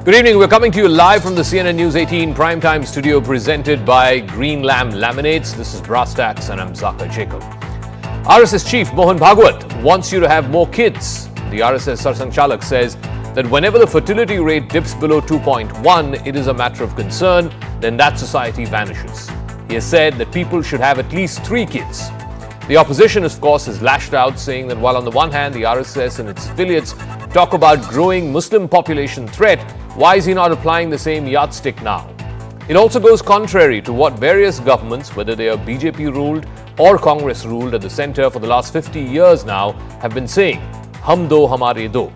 Good evening. We're coming to you live from the CNN News 18 primetime studio presented by Green Lamb Laminates. This is Brass Tacks and I'm Dhaka Jacob. RSS Chief Mohan Bhagwat wants you to have more kids. The RSS Sarsanchalak says that whenever the fertility rate dips below 2.1, it is a matter of concern, then that society vanishes. He has said that people should have at least 3 kids. The opposition, of course, has lashed out, saying that while on the one hand the RSS and its affiliates talk about growing Muslim population threat, why is he not applying the same yardstick now? It also goes contrary to what various governments, whether they are BJP ruled or Congress ruled at the centre for the last 50 years now, have been saying, hum do hamare do.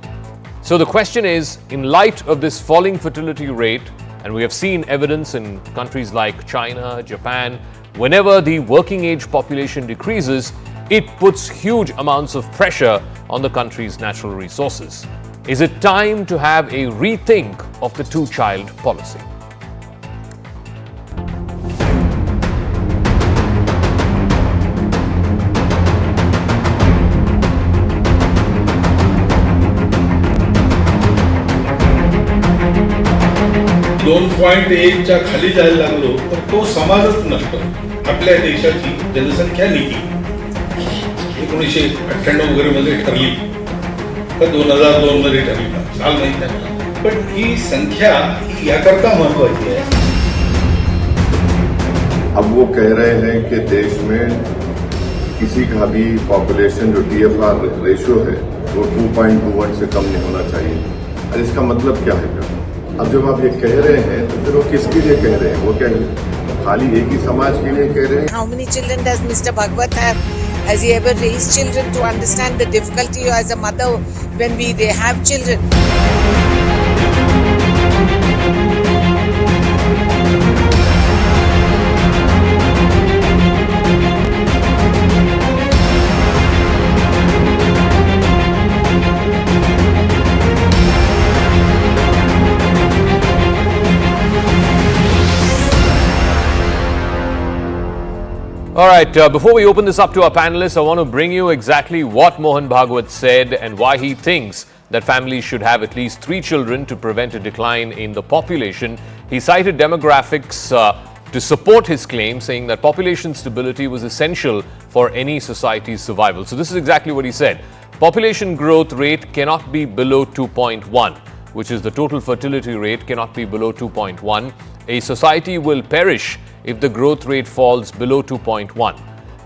So the question is, in light of this falling fertility rate, and we have seen evidence in countries like China, Japan, whenever the working age population decreases, it puts huge amounts of pressure on the country's natural resources. Is it time to have a rethink of the two-child policy? दोन point एकच्या खाली जायला लागलो तर तो समाजच नसतो. आपल्या देशाची जनसंख्या नीती 1998 वगैरे मध्ये ठरली का 2002 मध्ये ठरली का साल माहित नाही, पण ही संख्या ही याकरता महत्वाची आहे. अब वो कह रहे हैं कि देश में किसी का भी पॉपुलेशन जो TFR रेशियो है वो 2.21 से कम नहीं होना चाहिए. और इसका मतलब क्या है? अब जब आप ये कह रहे हैं तो फिर वो किसके लिए कह रहे हैं? वो क्या खाली एक ही समाज के लिए कह रहे हैं? How many children does Mr. Bhagwat have? Has he ever raised children to understand the difficulty as a mother when they have children? All right, before we open this up to our panelists, I want to bring you exactly what Mohan Bhagwat said and why he thinks that families should have at least 3 children to prevent a decline in the population. He cited demographics to support his claim, saying that population stability was essential for any society's survival. So this is exactly what he said. Population growth rate cannot be below 2.1, which is the total fertility rate cannot be below 2.1. A society will perish if the growth rate falls below 2.1.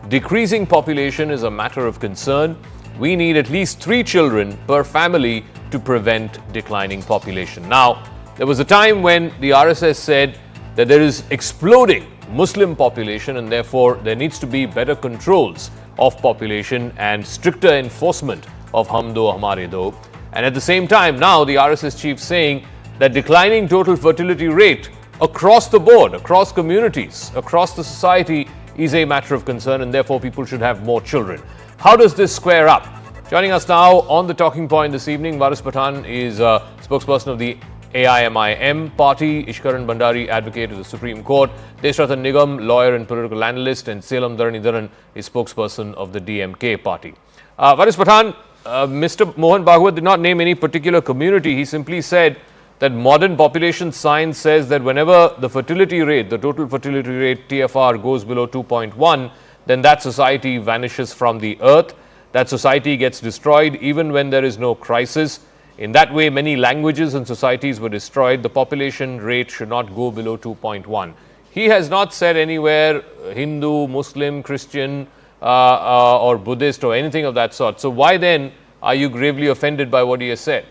Decreasing population is a matter of concern. We need at least 3 children per family to prevent declining population. Now, there was a time when the RSS said that there is exploding Muslim population and therefore there needs to be better controls of population and stricter enforcement of hum do hamare do. And at the same time, now the RSS chief saying that declining total fertility rate across the board, across communities, across the society is a matter of concern and therefore people should have more children. How does this square up? Joining us now on the talking point this evening, Varis Pathan is a spokesperson of the AIMIM party, Ishkaran Bandari, advocate of the Supreme Court, Deshratan Nigam, lawyer and political analyst, and Selam Dharanidharan is spokesperson of the DMK party. Varis Pathan, Mr. Mohan Bhagwat did not name any particular community. He simply said that modern population science says that whenever the fertility rate, the total fertility rate TFR goes below 2.1, then that society vanishes from the earth. That society gets destroyed even when there is no crisis. In that way, many languages and societies were destroyed. The population rate should not go below 2.1. He has not said anywhere Hindu, Muslim, Christian or Buddhist or anything of that sort. So why then are you gravely offended by what he has said?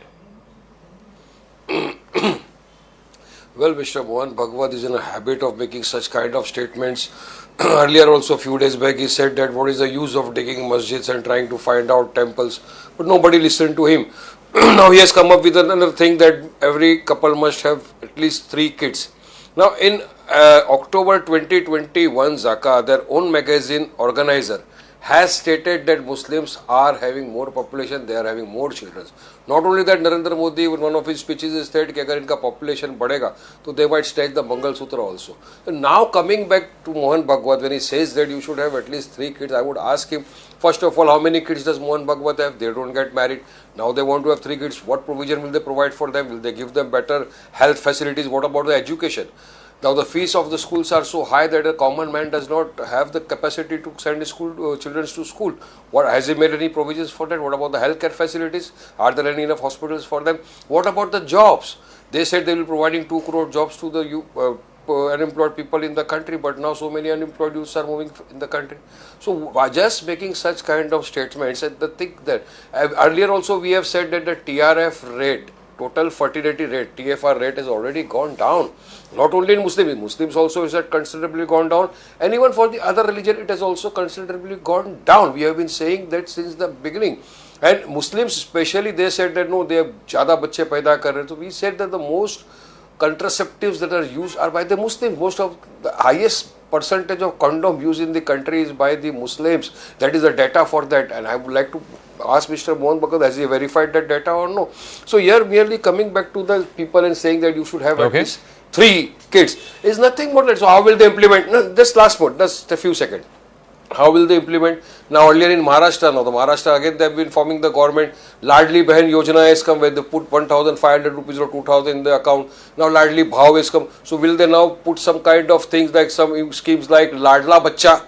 Well, Mr. Mohan Bhagwat is in a habit of making such kind of statements. Earlier also, a few days back, he said that what is the use of digging masjids and trying to find out temples, but nobody listened to him. Now he has come up with another thing that every couple must have at least 3 kids. Now in October 2021, Dhaka, their own magazine organizer, has stated that Muslims are having more population, they are having more children. Not only that, Narendra Modi in one of his speeches has said that if their population बढ़ेगा, so they might stretch the Mangal Sutra also. So now coming back to Mohan Bhagwat, when he says that you should have at least 3 kids, I would ask him, first of all, how many kids does Mohan Bhagwat have? They don't get married. Now they want to have 3 kids. What provision will they provide for them? Will they give them better health facilities? What about the education? Now the fees of the schools are so high that a common man does not have the capacity to send his school children to school. What has he made any provisions for that? What about the healthcare facilities? Are there any enough hospitals for them? What about the jobs? They said they will be providing 2 crore jobs to the unemployed people in the country, but now so many unemployed youths are moving in the country. So by just making such kind of statements, and the thing that earlier also we have said that the TRF rate, total fertility rate, TFR rate has already gone down. Not only in Muslims also has considerably gone down, and even for the other religion it has also considerably gone down. We have been saying that since the beginning. And Muslims especially, they said that no, they have ज़्यादा बच्चे पैदा कर रहे हैं. So we said that the most contraceptives that are used are by the Muslims. Most of the highest percentage of condom used in the country is by the Muslims. That is the data for that, and I would like to ask Mr. Mohan Bhagwat, has he verified that data or no? So here merely coming back to the people and saying that you should have at least 3 kids is nothing more than. So how will they implement? No, just last point, just a few seconds. How will they implement? Now earlier in Maharashtra, now the Maharashtra again they have been forming the government. Ladli Behan Yojana has come where they put 1,500 rupees or 2,000 in the account. Now Ladli Bhav has come. So will they now put some kind of things like some schemes like Ladla Bachcha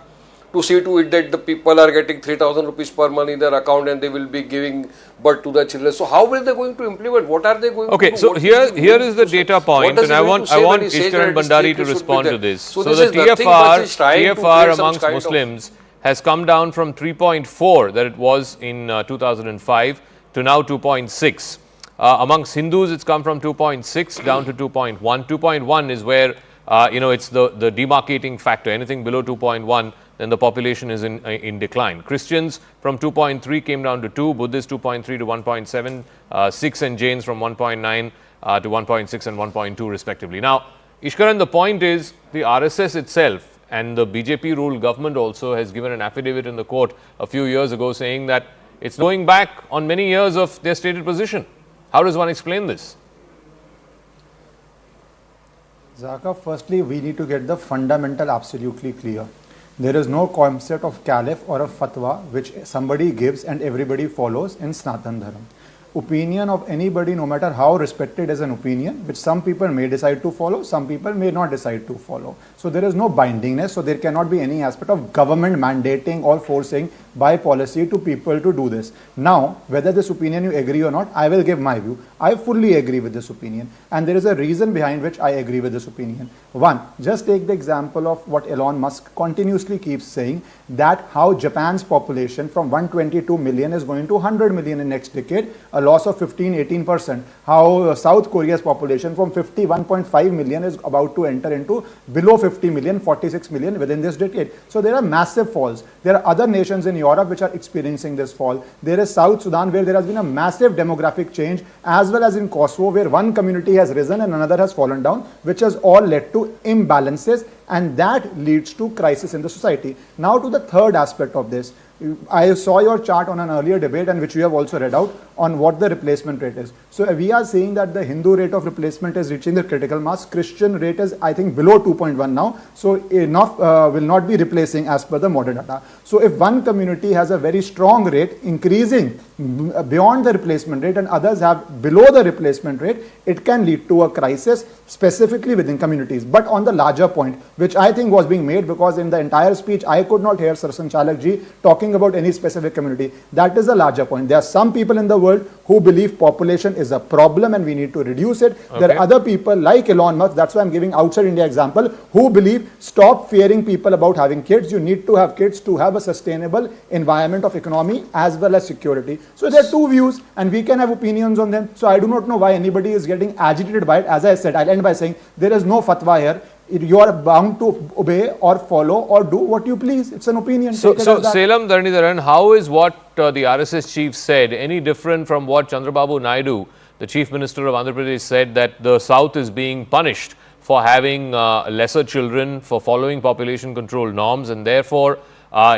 to see to it that the people are getting 3,000 rupees per month in their account and they will be giving birth to the children. So how will they going to implement? What are they going to do? Okay, so here is the data point, and I want Ishkaran Bandari to respond to this. So the TFR amongst Muslims has come down from 3.4 that it was in 2005 to now 2.6. Amongst Hindus, it's come from 2.6 down to 2.1. 2.1 is where it's the demarcating factor. Anything below 2.1, then the population is in decline. Christians from 2.3 came down to 2, Buddhists 2.3 to 1.7, Sikhs and Jains from 1.9 to 1.6 and 1.2 respectively. Now, Ishkaran, the point is the RSS itself and the BJP ruled government also has given an affidavit in the court a few years ago saying that it's going back on many years of their stated position. How does one explain this? Dhaka, firstly, we need to get the fundamental absolutely clear. There is no concept of caliph or a fatwa which somebody gives and everybody follows in Sanatan Dharma. Opinion of anybody, no matter how respected as an opinion, which some people may decide to follow, some people may not decide to follow. So there is no bindingness, so there cannot be any aspect of government mandating or forcing by policy to people to do this. Now, whether this opinion you agree or not, I will give my view. I fully agree with this opinion, and there is a reason behind which I agree with this opinion. One, just take the example of what Elon Musk continuously keeps saying, that how Japan's population from 122 million is going to 100 million in next decade, a loss of 15-18%. How South Korea's population from 51.5 million is about to enter into below 50 million, 46 million within this decade. So there are massive falls. There are other nations in Europe which are experiencing this fall. There is South Sudan where there has been a massive demographic change, as well as in Kosovo where one community has risen and another has fallen down, which has all led to imbalances, and that leads to crisis in the society. Now to the third aspect of this. I saw your chart on an earlier debate, and which you have also read out, on what the replacement rate is. So we are seeing that the Hindu rate of replacement is reaching the critical mass. Christian rate is, I think, below 2.1 now. So enough will not be replacing as per the modern data. So if one community has a very strong rate increasing beyond the replacement rate and others have below the replacement rate, it can lead to a crisis specifically within communities. But on the larger point, which I think was being made, because in the entire speech I could not hear Sir Sanchalak ji talking about any specific community. That is a larger point. There are some people in the world who believe population is a problem and we need to reduce it. Okay. There are other people like Elon Musk, that's why I'm giving outside India example, who believe stop fearing people about having kids. You need to have kids to have a sustainable environment of economy as well as security. So there are two views and we can have opinions on them. So I do not know why anybody is getting agitated by it. As I said, I'll end by saying there is no fatwa here. You are bound to obey or follow or do what you please. It's an opinion. So Selam Dhanidharan, how is what the RSS chief said any different from what Chandrababu Naidu, the Chief Minister of Andhra Pradesh, said, that the South is being punished for having lesser children, for following population control norms, and therefore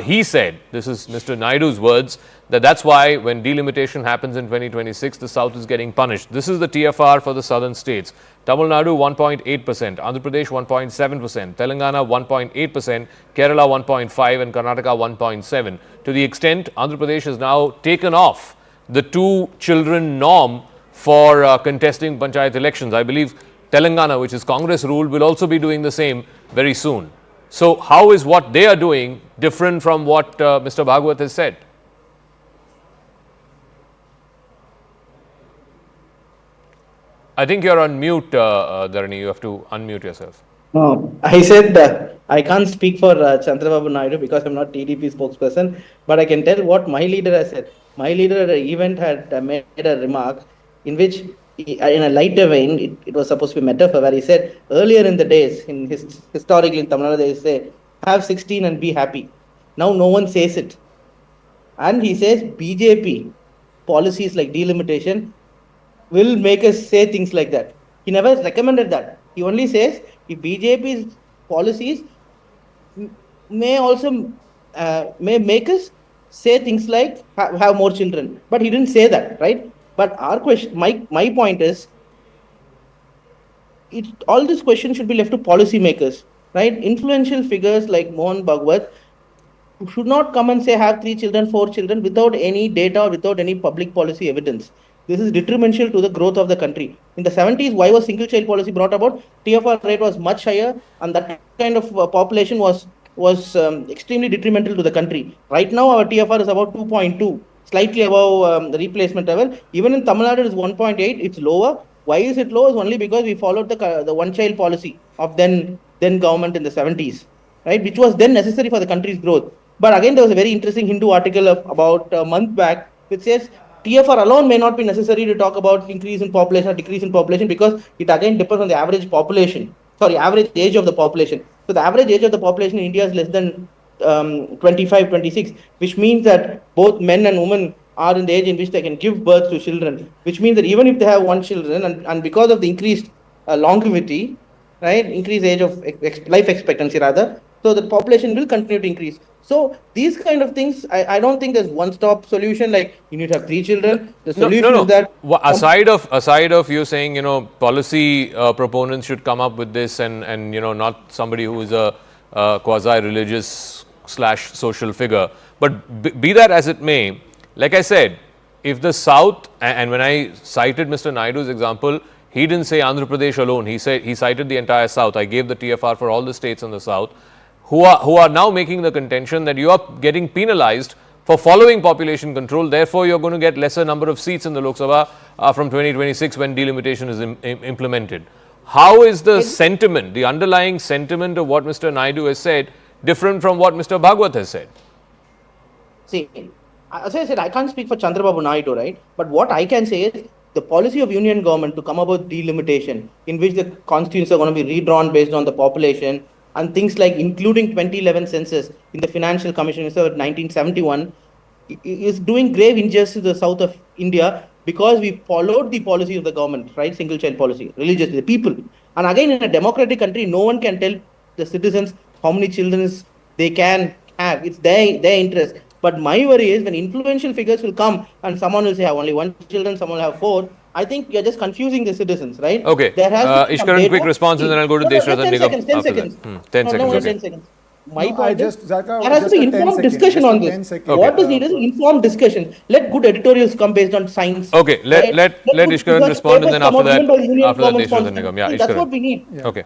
He said, this is Mr. Naidu's words, that that's why when delimitation happens in 2026, the South is getting punished. This is the TFR for the southern states. Tamil Nadu 1.8%, Andhra Pradesh 1.7%, Telangana 1.8%, Kerala 1.5% and Karnataka 1.7%. To the extent Andhra Pradesh has now taken off the 2 children norm for contesting panchayat elections. I believe Telangana, which is Congress ruled, will also be doing the same very soon. So how is what they are doing different from what Mr. Bhagwat has said? I think you're on mute, Dharani. You have to unmute yourself. No, I said I can't speak for Chandrababu Naidu because I'm not TDP spokesperson, but I can tell what my leader has said. My leader at an event had made a remark in which, in a lighter vein, it was supposed to be metaphor, where he said earlier in the days, historically in Tamil Nadu, they say, have 16 and be happy. Now no one says it. And he says BJP policies like delimitation will make us say things like that. He never recommended that. He only says if BJP's policies may also may make us say things like have more children. But he didn't say that, right? But our question, my point is, all this question should be left to policymakers, right? Influential figures like Mohan Bhagwat should not come and say have 3 children, 4 children without any data or without any public policy evidence. This is detrimental to the growth of the country. In the 70s, why was single child policy brought about? TFR rate was much higher, and that kind of population was extremely detrimental to the country. Right now, our TFR is about 2.2, slightly above the replacement level. Even in Tamil Nadu, it is 1.8. It's lower. Why is it low? It's only because we followed the one child policy of then government in the 70s, right? Which was then necessary for the country's growth. But again, there was a very interesting Hindu article about a month back which says TFR alone may not be necessary to talk about increase in population or decrease in population, because it again depends on the average age of the population. So the average age of the population in India is less than 25, 26, which means that both men and women are in the age in which they can give birth to children, which means that even if they have one children and because of the increased longevity, right, increased age of life expectancy rather, so the population will continue to increase. So these kind of things, I don't think there's one-stop solution like you need to have 3 children. The solution is that aside of you saying, policy proponents should come up with this and not somebody who is a quasi-religious / social figure. But be that as it may, like I said, if the South, and when I cited Mr. Naidu's example, he didn't say Andhra Pradesh alone. He cited the entire South. I gave the TFR for all the states in the South, who are now making the contention that you are getting penalized for following population control. Therefore, you're going to get lesser number of seats in the Lok Sabha from 2026 when delimitation is implemented. How is the sentiment, the underlying sentiment of what Mr. Naidu has said, different from what Mr. Bhagwat has said? See, as I said, I can't speak for Chandrababu Naidu, right? But what I can say is the policy of union government to come up with delimitation, in which the constituents are going to be redrawn based on the population, and things like including 2011 census in the Financial Commission of 1971, is doing grave injustice to the south of India, because we followed the policy of the government, right? Single child policy, religiously, the people. And again, in a democratic country, no one can tell the citizens how many children they can have. It's their interest. But my worry is when influential figures will come and someone will say, I have only 1 children, someone will have 4. I think you're just confusing the citizens, right? Okay. Ishkaran, quick response, and then I'll go to Deshrat and Nigam. 10 seconds. 10 seconds. No, Okay. 10 seconds. My point is, there has to be informed discussion on this. What is needed is informed discussion. Let good editorials come based on science. Okay, let Ishkaran respond, and then after that Deshrat and Nigam. Yeah, that's Ishkaran. what we need. Yeah. Okay.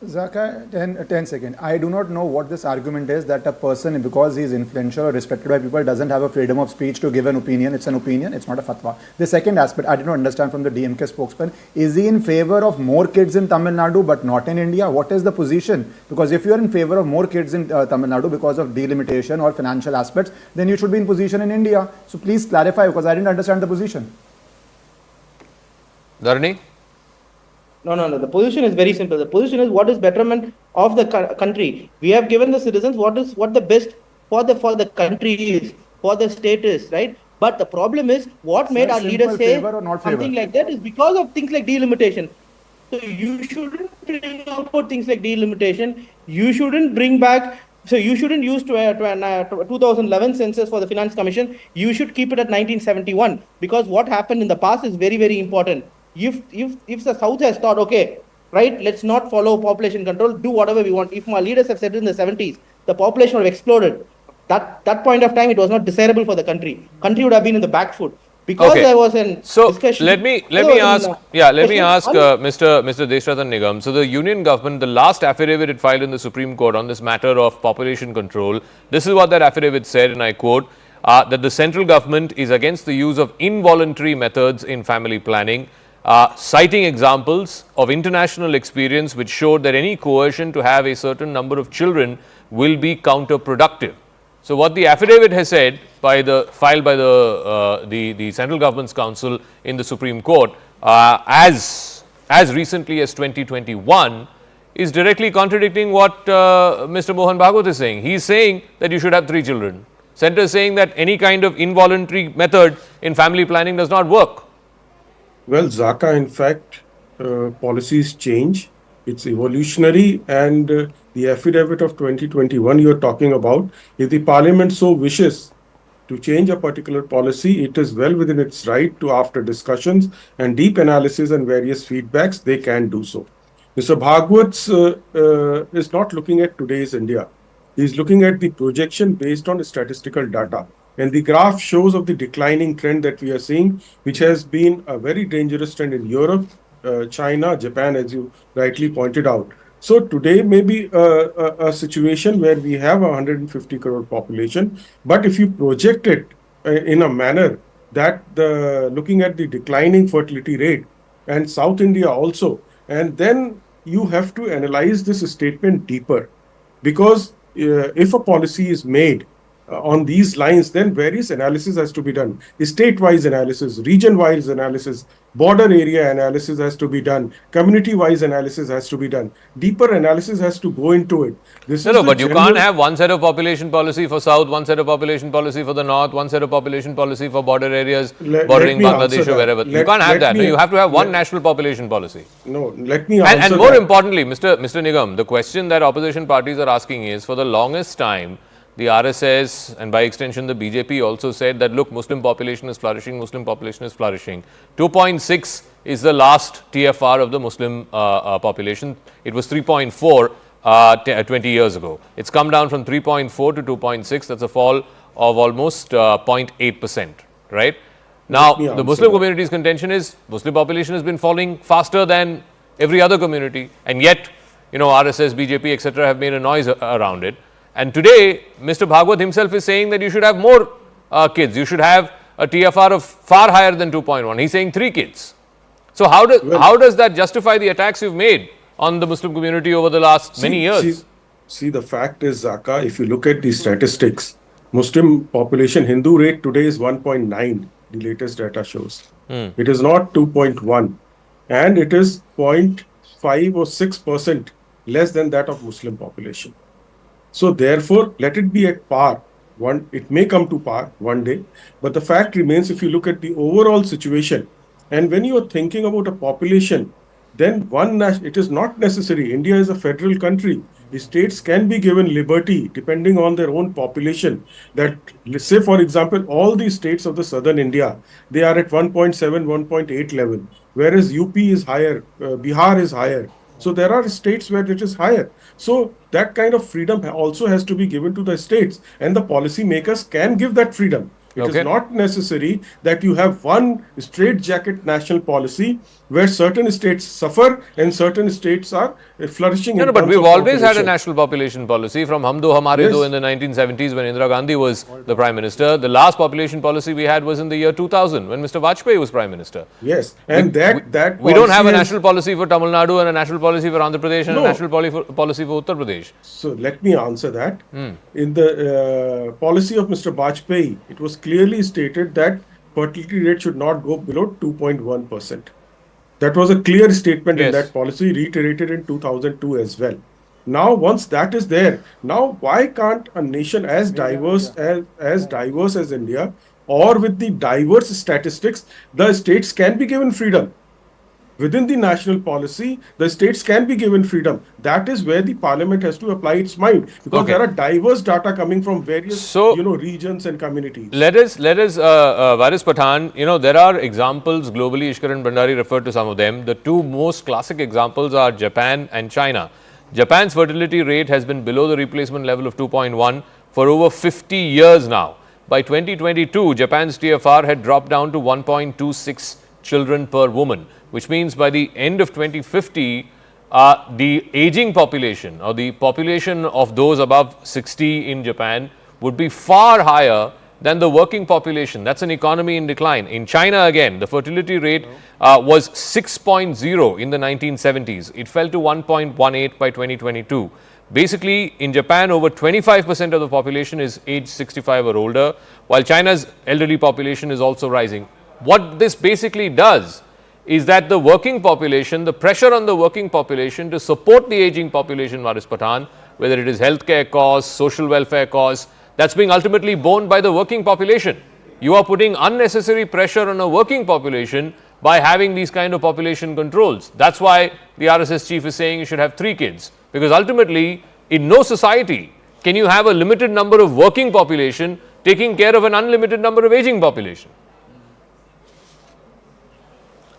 Zaka, 10 seconds. I do not know what this argument is that a person, because he is influential or respected by people, doesn't have a freedom of speech to give an opinion. It's an opinion, it's not a fatwa. The second aspect, I did not understand from the DMK spokesman, is he in favor of more kids in Tamil Nadu but not in India? What is the position? Because if you are in favor of more kids in Tamil Nadu because of delimitation or financial aspects, then you should be in position in India. So please clarify, because I didn't understand the position. Dharani? No. The position is very simple. The position is what is betterment of the country. We have given the citizens what the best for the country is, for the state is, right? But the problem is what made our leaders say something like that is because of things like delimitation. So you shouldn't bring about things like delimitation. You shouldn't bring back So you shouldn't use 2011 census for the Finance Commission. You should keep it at 1971, because what happened in the past is very, very important. If the South has thought, okay, right, let's not follow population control, do whatever we want. If my leaders have said in the 70s, the population would have exploded. That point of time, it was not desirable for the country. Country would have been in the back foot. Because Okay. there was an So discussion. let me ask Mr. Deshratan Nigam. So the Union government, the last affidavit it filed in the Supreme Court on this matter of population control, this is what that affidavit said, and I quote, that the central government is against the use of involuntary methods in family planning, citing examples of international experience which showed that any coercion to have a certain number of children will be counterproductive. So what the affidavit has said filed by the central government's counsel in the Supreme Court as recently as 2021 is directly contradicting what Mr. Mohan Bhagwat is saying. He is saying that you should have 3 children. Centre is saying that any kind of involuntary method in family planning does not work. Well, Dhaka, in fact, policies change. It's evolutionary, and the affidavit of 2021 you're talking about, if the parliament so wishes to change a particular policy, it is well within its right to, after discussions and deep analysis and various feedbacks, they can do so. Mr. Bhagwat is not looking at today's India. He's looking at the projection based on statistical data. And the graph shows of the declining trend that we are seeing, which has been a very dangerous trend in Europe, China, Japan, as you rightly pointed out. So today may be a situation where we have a 150 crore population, but if you project it in a manner that looking at the declining fertility rate and South India also, and then you have to analyze this statement deeper, because if a policy is made on these lines, then various analysis has to be done. State-wise analysis, region-wise analysis, border area analysis has to be done. Community-wise analysis has to be done. Deeper analysis has to go into it. But you can't have one set of population policy for South, one set of population policy for the North, one set of population policy for border areas bordering Bangladesh or wherever. You can't have that. You have to have one national population policy. No, let me answer and more importantly, Mr. Nigam, the question that opposition parties are asking is, for the longest time, the RSS and by extension the BJP also said that, look, Muslim population is flourishing, Muslim population is flourishing. 2.6 is the last TFR of the Muslim population. It was 3.4 20 years ago. It's come down from 3.4 to 2.6. That's a fall of almost 0.8%, right? Now, the Muslim community's contention is Muslim population has been falling faster than every other community, and yet, RSS, BJP, etc. have made a noise around it. And today, Mr. Bhagwat himself is saying that you should have more kids. You should have a TFR of far higher than 2.1. He's saying 3 kids. So how does that justify the attacks you've made on the Muslim community over the last many years? See, the fact is, Dhaka, if you look at the statistics, Muslim population Hindu rate today is 1.9. The latest data shows. It is not 2.1. And it is 0.5 or 6% less than that of Muslim population. So therefore, let it be at par. It may come to par one day, but the fact remains, if you look at the overall situation, and when you are thinking about a population, then it is not necessary. India is a federal country. The states can be given liberty depending on their own population. That, say for example, all the states of the southern India, they are at 1.7, 1.8 level, whereas UP is higher, Bihar is higher. So there are states where it is higher. So that kind of freedom also has to be given to the states, and the policymakers can give that freedom. It is not necessary that you have one straitjacket national policy where certain states suffer and certain states are flourishing. No, but we've always had a national population policy from Hum Do Hamare Do in the 1970s when Indira Gandhi was the Prime Minister. The last population policy we had was in the year 2000 when Mr. Vajpayee was Prime Minister. Yes, and we don't have a national policy for Tamil Nadu and a national policy for Andhra Pradesh and a national policy for Uttar Pradesh. So let me answer that. In the policy of Mr. Vajpayee, it was clearly stated that fertility rate should not go below 2.1%. That was a clear statement in that policy, reiterated in 2002 as well. Now, once that is there, now why can't a nation as diverse as India, or with the diverse statistics, the states can be given freedom? within the national policy, the states can be given freedom. That is where the parliament has to apply its mind, because Okay. there are diverse data coming from various, So- regions and communities. Let us, Varis Pathan, there are examples globally. Ishkaran Bhandari referred to some of them. The two most classic examples are Japan and China. Japan's fertility rate has been below the replacement level of 2.1 for over 50 years now. By 2022, Japan's TFR had dropped down to 1.26 children per woman, which means by the end of 2050, the aging population or the population of those above 60 in Japan would be far higher than the working population. That's an economy in decline. In China, again, the fertility rate was 6.0 in the 1970s. It fell to 1.18 by 2022. Basically, in Japan, over 25% of the population is age 65 or older, while China's elderly population is also rising. What this basically does is that the working population, the pressure on the working population to support the aging population, Varis Pathan, whether it is healthcare costs, social welfare costs, that's being ultimately borne by the working population. You are putting unnecessary pressure on a working population by having these kind of population controls. That's why the RSS chief is saying you should have 3 kids, because ultimately in no society can you have a limited number of working population taking care of an unlimited number of aging population.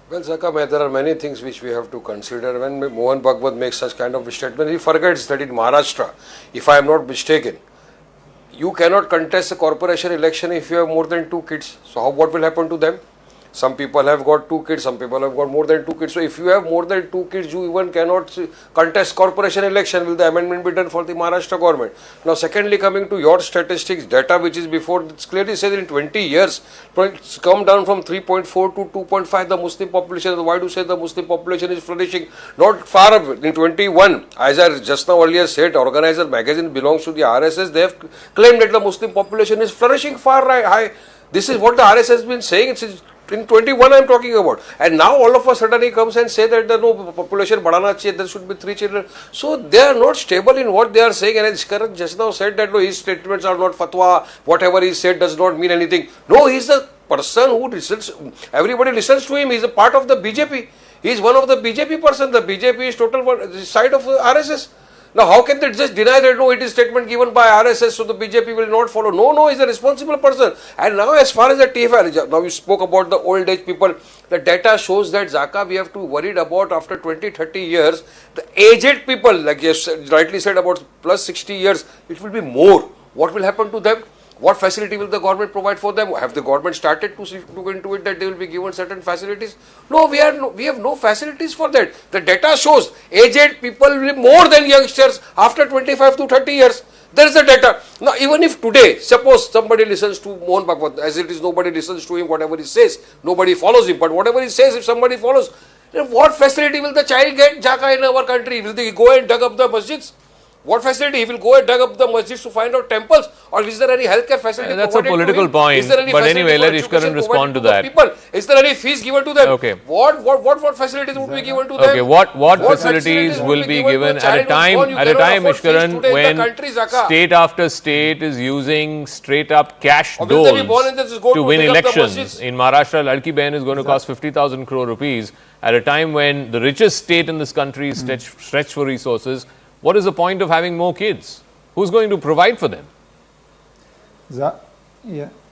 Well, Zaka, there are many things which we have to consider. When Mohan Bhagwat makes such kind of statement, he forgets that in Maharashtra, if I am not mistaken, you cannot contest a corporation election if you have more than 2 kids. So what will happen to them? Some people have got 2 kids, some people have got more than 2 kids. So if you have more than 2 kids, you even cannot contest corporation election. Will the amendment be done for the Maharashtra government? Now, secondly, coming to your statistics, data which is before, it clearly says in 20 years, it's come down from 3.4 to 2.5, the Muslim population. Why do you say the Muslim population is flourishing? Not far up. In 21, as I just now earlier said, Organizer magazine belongs to the RSS. They have claimed that the Muslim population is flourishing far high. This is what the RSS has been saying. It's in 21 I am talking about, and now all of a sudden he comes and say that the population badhana chahiye, there should be 3 children. So they are not stable in what they are saying, and as Ishkaran just now said that his statements are not fatwa, whatever he said does not mean anything. No, he is the person who listens, everybody listens to him. He is a part of the BJP. He is one of the BJP person. The BJP is total side of RSS. Now, how can they just deny that, no, it is statement given by RSS, so the BJP will not follow? No, he is a responsible person. And now, as far as the TFR, now you spoke about the old age people, the data shows that, Zaka, we have to worried about after 20-30 years, the aged people, like you rightly said, about plus 60 years, it will be more. What will happen to them? What facility will the government provide for them? Have the government started to look into it that they will be given certain facilities? No, we have no facilities for that. The data shows aged people will be more than youngsters after 25 to 30 years. There is the data. Now, even if today, suppose somebody listens to Mohan Bhagwat, as it is nobody listens to him, whatever he says, nobody follows him, but whatever he says, if somebody follows, then what facility will the child get, Dhaka, in our country? Will they go and dug up the masjids? What facility? He will go and dug up the masjids to find out temples, or is there any healthcare facility? That's a political point. But anyway, let Ishkaran respond to that. People? Is there any fees given to them? Okay. What facilities would be given to them? Okay. What facilities will be given at a time, Ishkaran, when state after state is using straight up cash doles to win elections? In Maharashtra, Ladki Behan is going to cost 50,000 crore rupees at a time when the richest state in this country is stretched for resources. What is the point of having more kids? Who's going to provide for them? Yeah,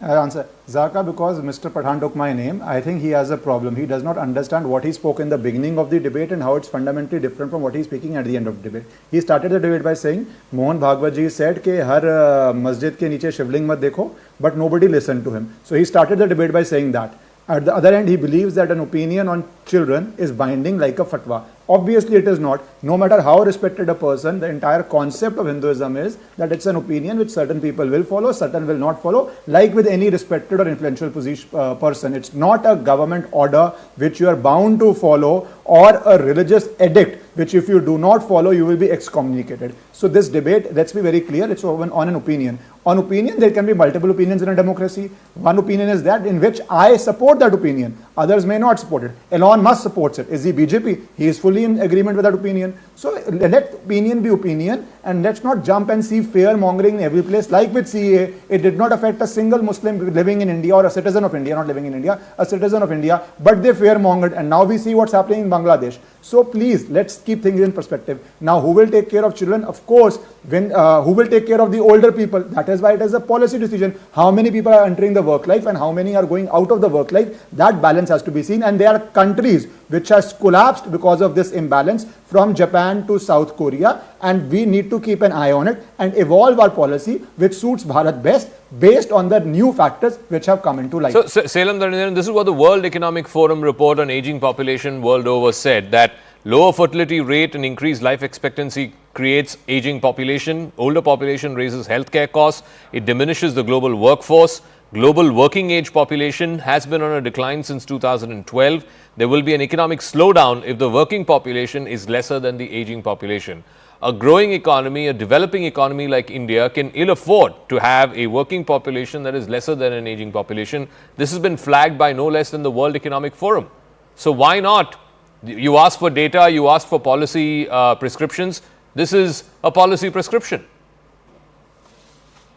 I'll answer. Zaka, because Mr. Pathan took my name, I think he has a problem. He does not understand what he spoke in the beginning of the debate and how it's fundamentally different from what he's speaking at the end of the debate. He started the debate by saying, Mohan Bhagwat ji said कि हर masjid के नीचे शिवलिंग मत देखो, but nobody listened to him. So he started the debate by saying that. At the other end, he believes that an opinion on children is binding like a fatwa. Obviously, it is not. No matter how respected a person, the entire concept of Hinduism is that it's an opinion which certain people will follow, certain will not follow. Like with any respected or influential person, it's not a government order which you are bound to follow, or a religious edict which if you do not follow, you will be excommunicated. So this debate, let's be very clear, it's on an opinion. On opinion, there can be multiple opinions in a democracy. One opinion is that in which I support that opinion. Others may not support it. Elon Musk supports it. Is he BJP? He is fully fully in agreement with that opinion. So let opinion be opinion, and let's not jump and see fear mongering in every place. Like with CA, it did not affect a single Muslim living in India or a citizen of India, not living in India, a citizen of India, but they fear mongered, and now we see what's happening in Bangladesh. So please, let's keep things in perspective. Now, who will take care of children? Of course, who will take care of the older people? That is why it is a policy decision. How many people are entering the work life and how many are going out of the work life? That balance has to be seen. And there are countries which has collapsed because of this imbalance, from Japan to South Korea, and we need to keep an eye on it and evolve our policy which suits Bharat best, based on the new factors which have come into light. So, Selam Dharanjan, this is what the World Economic Forum report on aging population world over said, that lower fertility rate and increased life expectancy creates aging population. Older population raises healthcare costs. It diminishes the global workforce. Global working age population has been on a decline since 2012. There will be an economic slowdown if the working population is lesser than the aging population. A growing economy, a developing economy like India can ill afford to have a working population that is lesser than an aging population. This has been flagged by no less than the World Economic Forum. So why not? You ask for data, you ask for policy prescriptions. This is a policy prescription.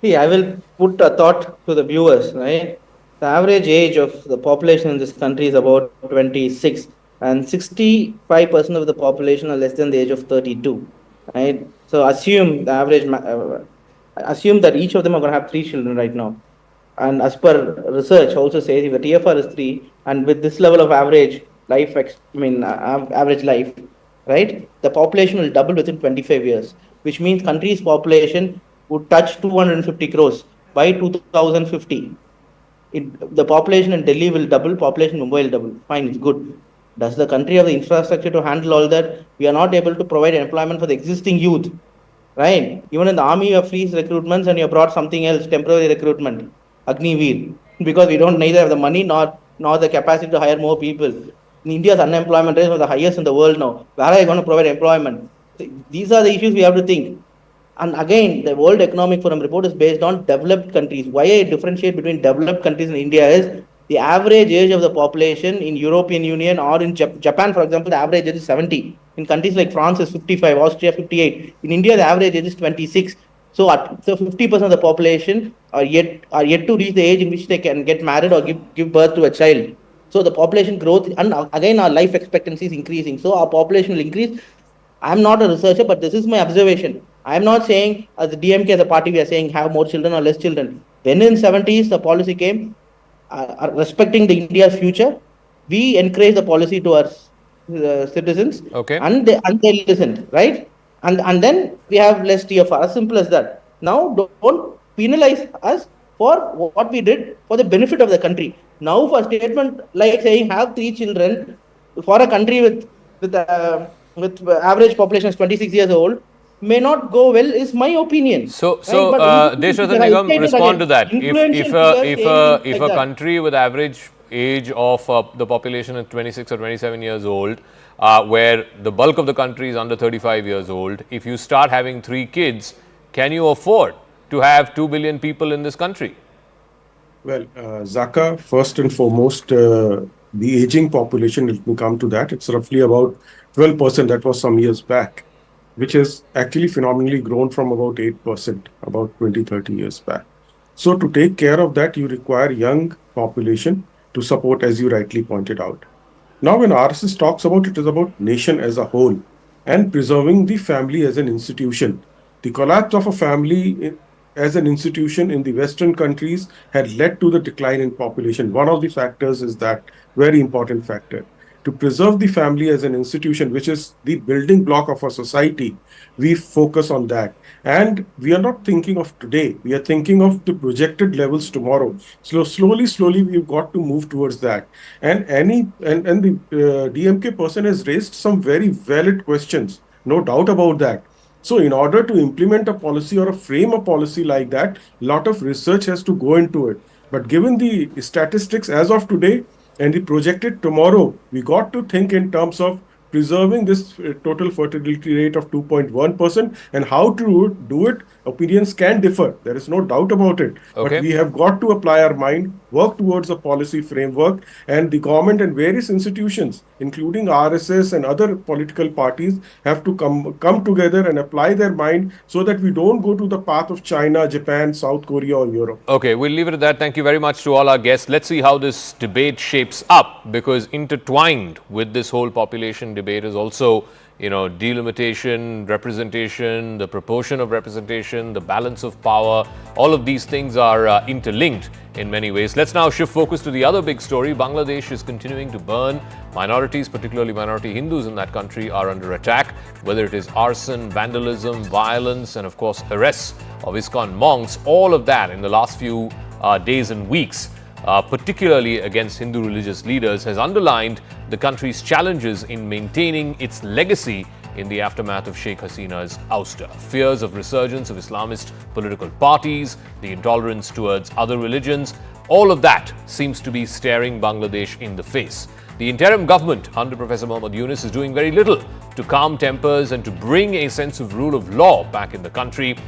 See, I will put a thought to the viewers, right? The average age of the population in this country is about 26, and 65% of the population are less than the age of 32, right? So assume the average, assume that each of them are going to have 3 children right now. And as per research also says, if the TFR is 3, and with this level of average life, average life, right, the population will double within 25 years, which means country's population would touch 250 crores by 2050. The population in Delhi will double, population in Mumbai will double. Fine, it's good. Does the country have the infrastructure to handle all that? We are not able to provide employment for the existing youth, right? Even in the army, you have freeze recruitments and you have brought something else, temporary recruitment, Agniveer, because we don't neither have the money nor the capacity to hire more people. India's unemployment rate is the highest in the world now. Where are you going to provide employment? These are the issues we have to think. And again, the World Economic Forum report is based on developed countries. Why I differentiate between developed countries and India is the average age of the population in European Union or in Japan, for example, the average age is 70. In countries like France is 55, Austria 58. In India, the average age is 26. So 50% of the population are yet to reach the age in which they can get married or give birth to a child. So the population growth, and again our life expectancy is increasing. So our population will increase. I'm not a researcher, but this is my observation. I'm not saying as the DMK as a party we are saying have more children or less children. When in 70s the policy came, respecting the India's future, we encourage the policy to our citizens, okay, and they listened, right? And then we have less TFR, as simple as that. Now don't penalize us for what we did for the benefit of the country. Now for a statement like saying have 3 children for a country with average population is 26 years old may not go well, is my opinion. So, right? Deshratan Nigam, respond to that. If a country with average age of the population is 26 or 27 years old, where the bulk of the country is under 35 years old, if you start having 3 kids, can you afford to have 2 billion people in this country? Well, Zaka, first and foremost, the aging population, let me come to that. It's roughly about 12%, that was some years back, which has actually phenomenally grown from about 8% about 20-30 years back. So to take care of that, you require young population to support, as you rightly pointed out. Now, when RSS talks about it, is about nation as a whole and preserving the family as an institution. The collapse of a family as an institution in the Western countries had led to the decline in population. One of the factors is that very important factor. To preserve the family as an institution, which is the building block of our society, we focus on that. And we are not thinking of today. We are thinking of the projected levels tomorrow. So slowly, we've got to move towards that. And the DMK person has raised some very valid questions, no doubt about that. So in order to implement a policy or frame a policy like that, a lot of research has to go into it. But given the statistics as of today and the projected tomorrow, we got to think in terms of preserving this total fertility rate of 2.1%. And how to do it, opinions can differ. There is no doubt about it. Okay. But we have got to apply our mind, work towards a policy framework, and the government and various institutions, including RSS and other political parties, have to come together and apply their mind so that we don't go to the path of China, Japan, South Korea, or Europe. Okay, we'll leave it at that. Thank you very much to all our guests. Let's see how this debate shapes up, because intertwined with this whole population debate is also, delimitation, representation, the proportion of representation, the balance of power. All of these things are interlinked in many ways. Let's now shift focus to the other big story. Bangladesh is continuing to burn. Minorities, particularly minority Hindus in that country, are under attack, whether it is arson, vandalism, violence, and of course arrests of ISKCON monks. All of that in the last few days and weeks, particularly against Hindu religious leaders, has underlined the country's challenges in maintaining its legacy in the aftermath of Sheikh Hasina's ouster. Fears of resurgence of Islamist political parties, the intolerance towards other religions, all of that seems to be staring Bangladesh in the face. The interim government under Professor Mohammad Yunus is doing very little to calm tempers and to bring a sense of rule of law back in the country.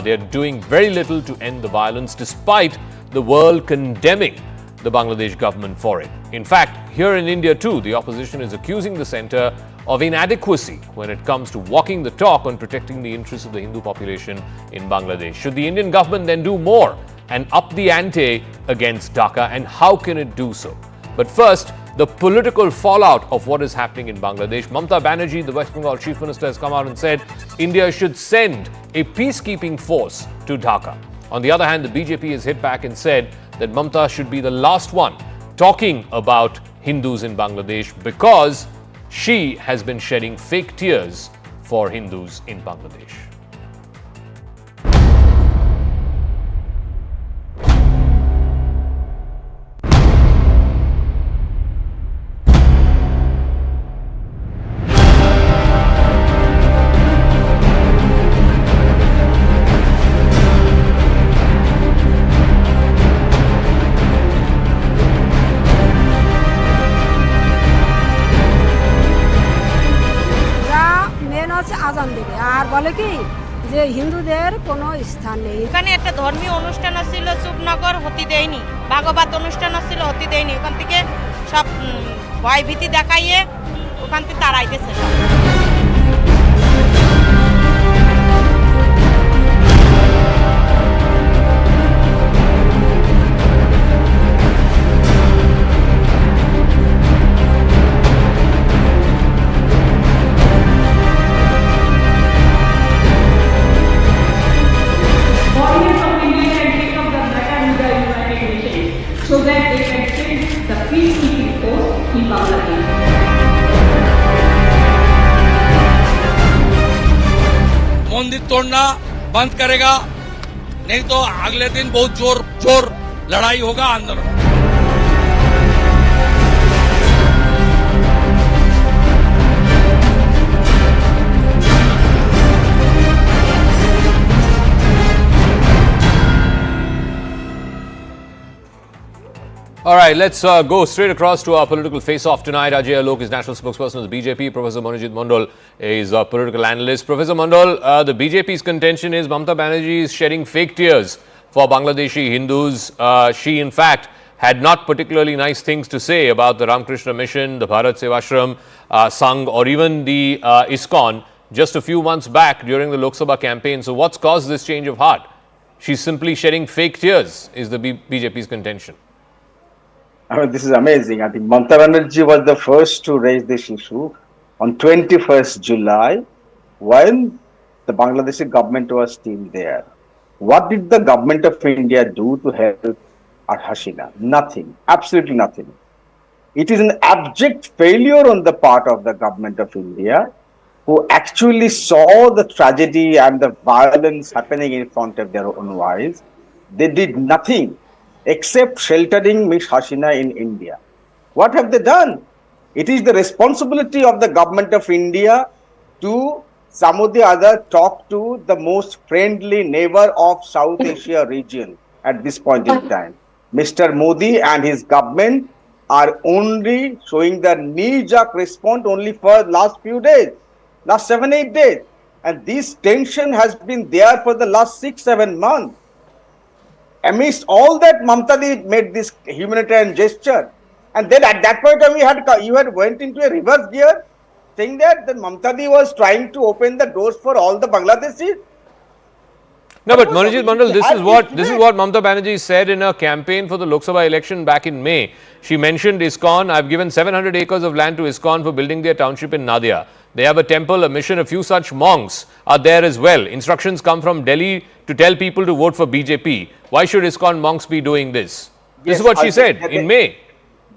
They're doing very little to end the violence, despite the world condemning the Bangladesh government for it. In fact, here in India too, the opposition is accusing the centre of inadequacy when it comes to walking the talk on protecting the interests of the Hindu population in Bangladesh. Should the Indian government then do more and up the ante against Dhaka, and how can it do so? But first, the political fallout of what is happening in Bangladesh. Mamata Banerjee, the West Bengal Chief Minister, has come out and said India should send a peacekeeping force to Dhaka. On the other hand, the BJP has hit back and said that Mamata should be the last one talking about Hindus in Bangladesh, because she has been shedding fake tears for Hindus in Bangladesh. আজান দেবে আর বলে কি যে হিন্দুদের কোনো স্থান নেই। এখানে একটা ধর্মীয় অনুষ্ঠান ছিল, চুপনগর হতে দেয়নি, ভাগবত অনুষ্ঠান ছিল, হতে দেয়নি। ওখান থেকে সব ভয়ভীতি দেখাইয়ে ওখান থেকে তাড়াইতেছে। So that they can send the peacekeeping force in Bangladesh. मंदिर तोड़ना बंद करेगा, नहीं तो अगले दिन बहुत जोर लड़ाई होगा आंदोलन। All right, let's go straight across to our political face-off tonight. Ajay Alok is national spokesperson of the BJP. Professor Manojit Mondal is a political analyst. Professor Mondal, the BJP's contention is Mamata Banerjee is shedding fake tears for Bangladeshi Hindus. She, in fact, had not particularly nice things to say about the Ramakrishna Mission, the Bharat Sevashram Sangh, or even the ISKCON just a few months back during the Lok Sabha campaign. So what's caused this change of heart? She's simply shedding fake tears, is the BJP's contention. I mean, this is amazing. I think Mamata Banerjee was the first to raise this issue on 21st July when the Bangladeshi government was still there. What did the government of India do to help Hasina? Nothing. Absolutely nothing. It is an abject failure on the part of the government of India, who actually saw the tragedy and the violence happening in front of their own eyes. They did nothing except sheltering Miss Hasina in India. What have they done? It is the responsibility of the government of India to some or the other talk to the most friendly neighbor of South Asia region at this point in time. Mr. Modi and his government are only showing the knee-jerk response only for last few days, last 7-8 days. And this tension has been there for the last 6-7 months. Amidst all that, Mamta Di made this humanitarian gesture. And then at that point, you had went into a reverse gear, saying that Mamta Di was trying to open the doors for all the Bangladeshis. No, but Manojit Mandal, this is what Mamata Banerjee said in her campaign for the Lok Sabha election back in May. She mentioned ISKCON. I've given 700 acres of land to ISKCON for building their township in Nadia. They have a temple, a mission, a few such monks are there as well. Instructions come from Delhi to tell people to vote for BJP. Why should ISKCON monks be doing this? This is what she said in May.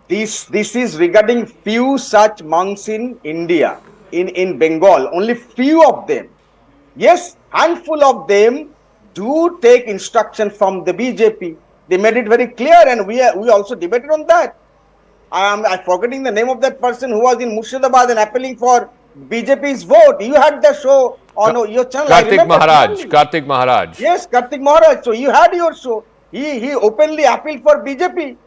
This is regarding few such monks in India, in Bengal, only few of them. Yes, handful of them do take instruction from the BJP. They made it very clear, and we also debated on that. I'm forgetting the name of that person who was in Murshidabad and appealing for BJP's vote. You had the show on your channel. Kartik Maharaj. Yes, Kartik Maharaj. So you had your show. He openly appealed for BJP.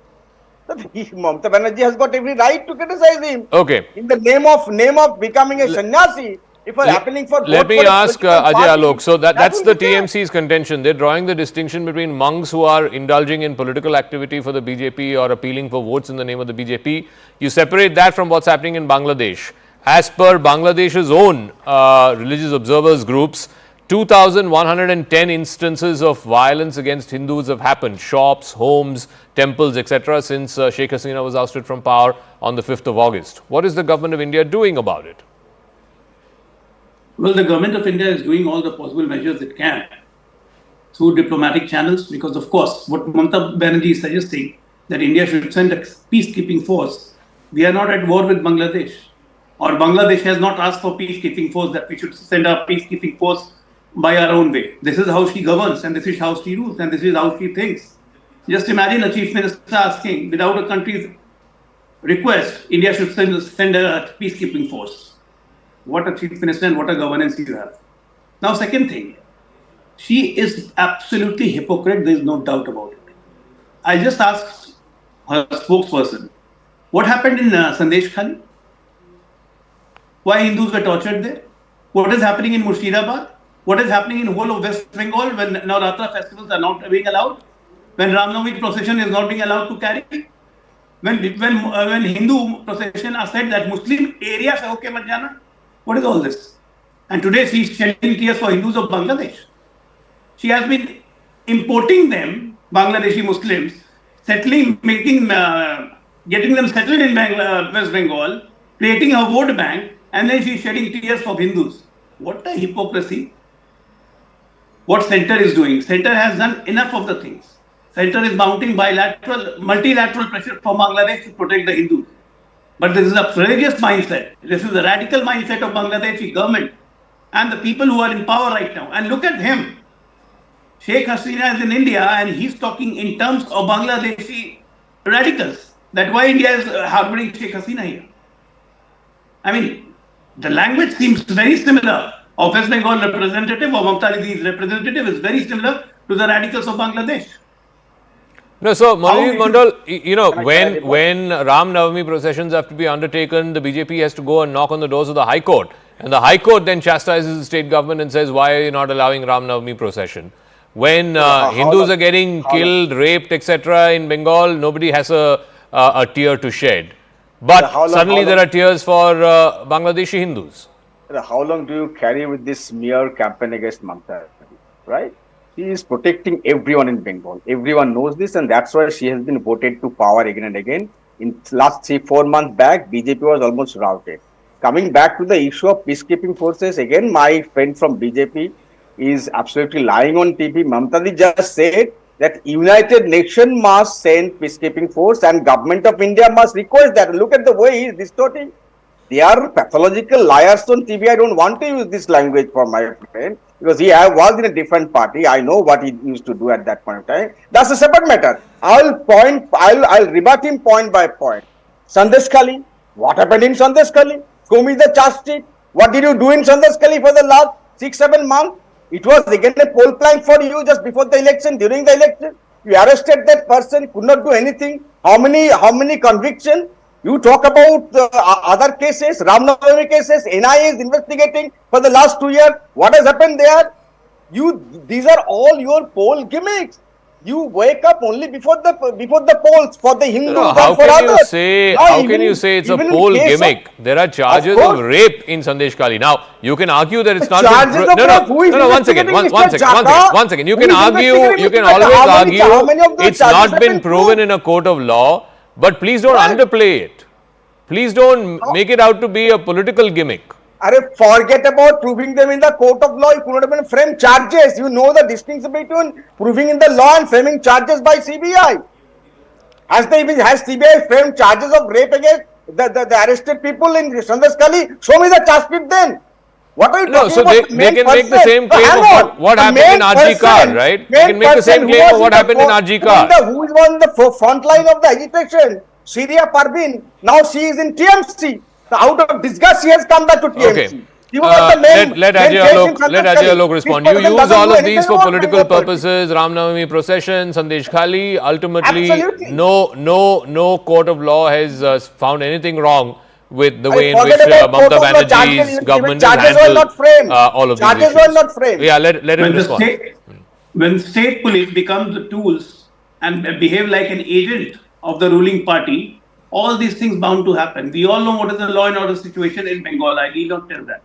Mamata Banerjee has got every right to criticize him. Okay. In the name of becoming a sannyasi. If we're appealing for let me ask Ajay Alok. So that's the TMC's contention. They're drawing the distinction between monks who are indulging in political activity for the BJP or appealing for votes in the name of the BJP. You separate that from what's happening in Bangladesh. As per Bangladesh's own religious observers groups, 2,110 instances of violence against Hindus have happened. Shops, homes, temples, etc. since Sheikh Hasina was ousted from power on the 5th of August. What is the government of India doing about it? Well, the government of India is doing all the possible measures it can through diplomatic channels, because, of course, what Mamata Banerjee is suggesting, that India should send a peacekeeping force. We are not at war with Bangladesh, or Bangladesh has not asked for peacekeeping force, that we should send a peacekeeping force by our own way. This is how she governs, and this is how she rules, and this is how she thinks. Just imagine a chief minister asking, without a country's request, India should send a peacekeeping force. What a chief minister and what a governance you have. Now, second thing, she is absolutely hypocrite. There is no doubt about it. I just asked her spokesperson, what happened in Sandesh Khali? Why Hindus were tortured there? What is happening in Murshidabad? What is happening in whole of West Bengal when Navratri festivals are not being allowed? When Ramnavami procession is not being allowed to carry? When Hindu procession are said that Muslim area se hoke mat jana? What is all this? And today she is shedding tears for Hindus of Bangladesh. She has been importing them, Bangladeshi Muslims, getting them settled in West Bengal, creating a vote bank, and then she is shedding tears for Hindus. What a hypocrisy. What Centre is doing? Centre has done enough of the things. Centre is mounting multilateral pressure for Bangladesh to protect the Hindus. But this is a religious mindset. This is a radical mindset of Bangladeshi government and the people who are in power right now. And look at him. Sheikh Hasina is in India and he's talking in terms of Bangladeshi radicals. That's why India is harboring Sheikh Hasina here. I mean, the language seems very similar. Of West Bengal representative or Mamata Banerjee's representative is very similar to the radicals of Bangladesh. No, so Manojit Mandal, when Ram Navami processions have to be undertaken, the BJP has to go and knock on the doors of the High Court. And the High Court then chastises the state government and says, why are you not allowing Ram Navami procession? When Hindus are getting killed, raped, etc. in Bengal, nobody has a tear to shed. But suddenly there are tears for Bangladeshi Hindus. How long do you carry with this smear campaign against Mamata? Right? She is protecting everyone in Bengal. Everyone knows this, and that's why she has been voted to power again and again. In last 3-4 months back, BJP was almost routed. Coming back to the issue of peacekeeping forces, again, my friend from BJP is absolutely lying on TV. Mamata just said that United Nations must send peacekeeping force and government of India must request that. Look at the way he is distorting. They are pathological liars on TV. I don't want to use this language for my friend because he was in a different party. I know what he used to do at that point of time. That's a separate matter. I'll rebut him point by point. Sandesh Khali, what happened in Sandesh Khali? Show me the charge sheet. What did you do in Sandesh Khali for the last 6-7 months? It was again a poll plank for you just before the election, during the election. You arrested that person, could not do anything. How many conviction? You talk about other cases, Ramnavami cases, NIA is investigating for the last 2 years. What has happened there? These are all your poll gimmicks. You wake up only before the polls for the Hindus and how for can others. you say? Now, How can you say it's a poll gimmick? There are charges of rape in Sandesh Kali. Now you can argue that it's not. Charges of rape? Who is One second. investigating One second. You Who can is argue. investigating You can Mr. always How many argue of those it's charges not have been been proven proved? in a court of law. But please don't underplay it. Please don't make it out to be a political gimmick. Forget about proving them in the court of law. You could not even frame charges. You know the distinction between proving in the law and framing charges by CBI. Has CBI framed charges of rape against the arrested people in Sandesh Kali? Show me the charge sheet then. What are you talking so about? they can make the same claim of what happened in RG Kar, right? They can make the same claim of what happened in RG Kar. Who is on the front line of the agitation? Syria Parveen. Now she is in TMC. Out of disgust, she has come back to TMC. Okay. Let Ajay Alok respond. You use all of these for political purposes. Ramnavami procession, Sandesh Kali. Ultimately, no court of law has found anything wrong with the way in which Mamata Banerjee's government has handled all of these issues. Charges were not framed. Yeah, let him respond. When state police become the tools and behave like an agent of the ruling party, all these things bound to happen. We all know what is the law and order situation in Bengal. I need not tell that.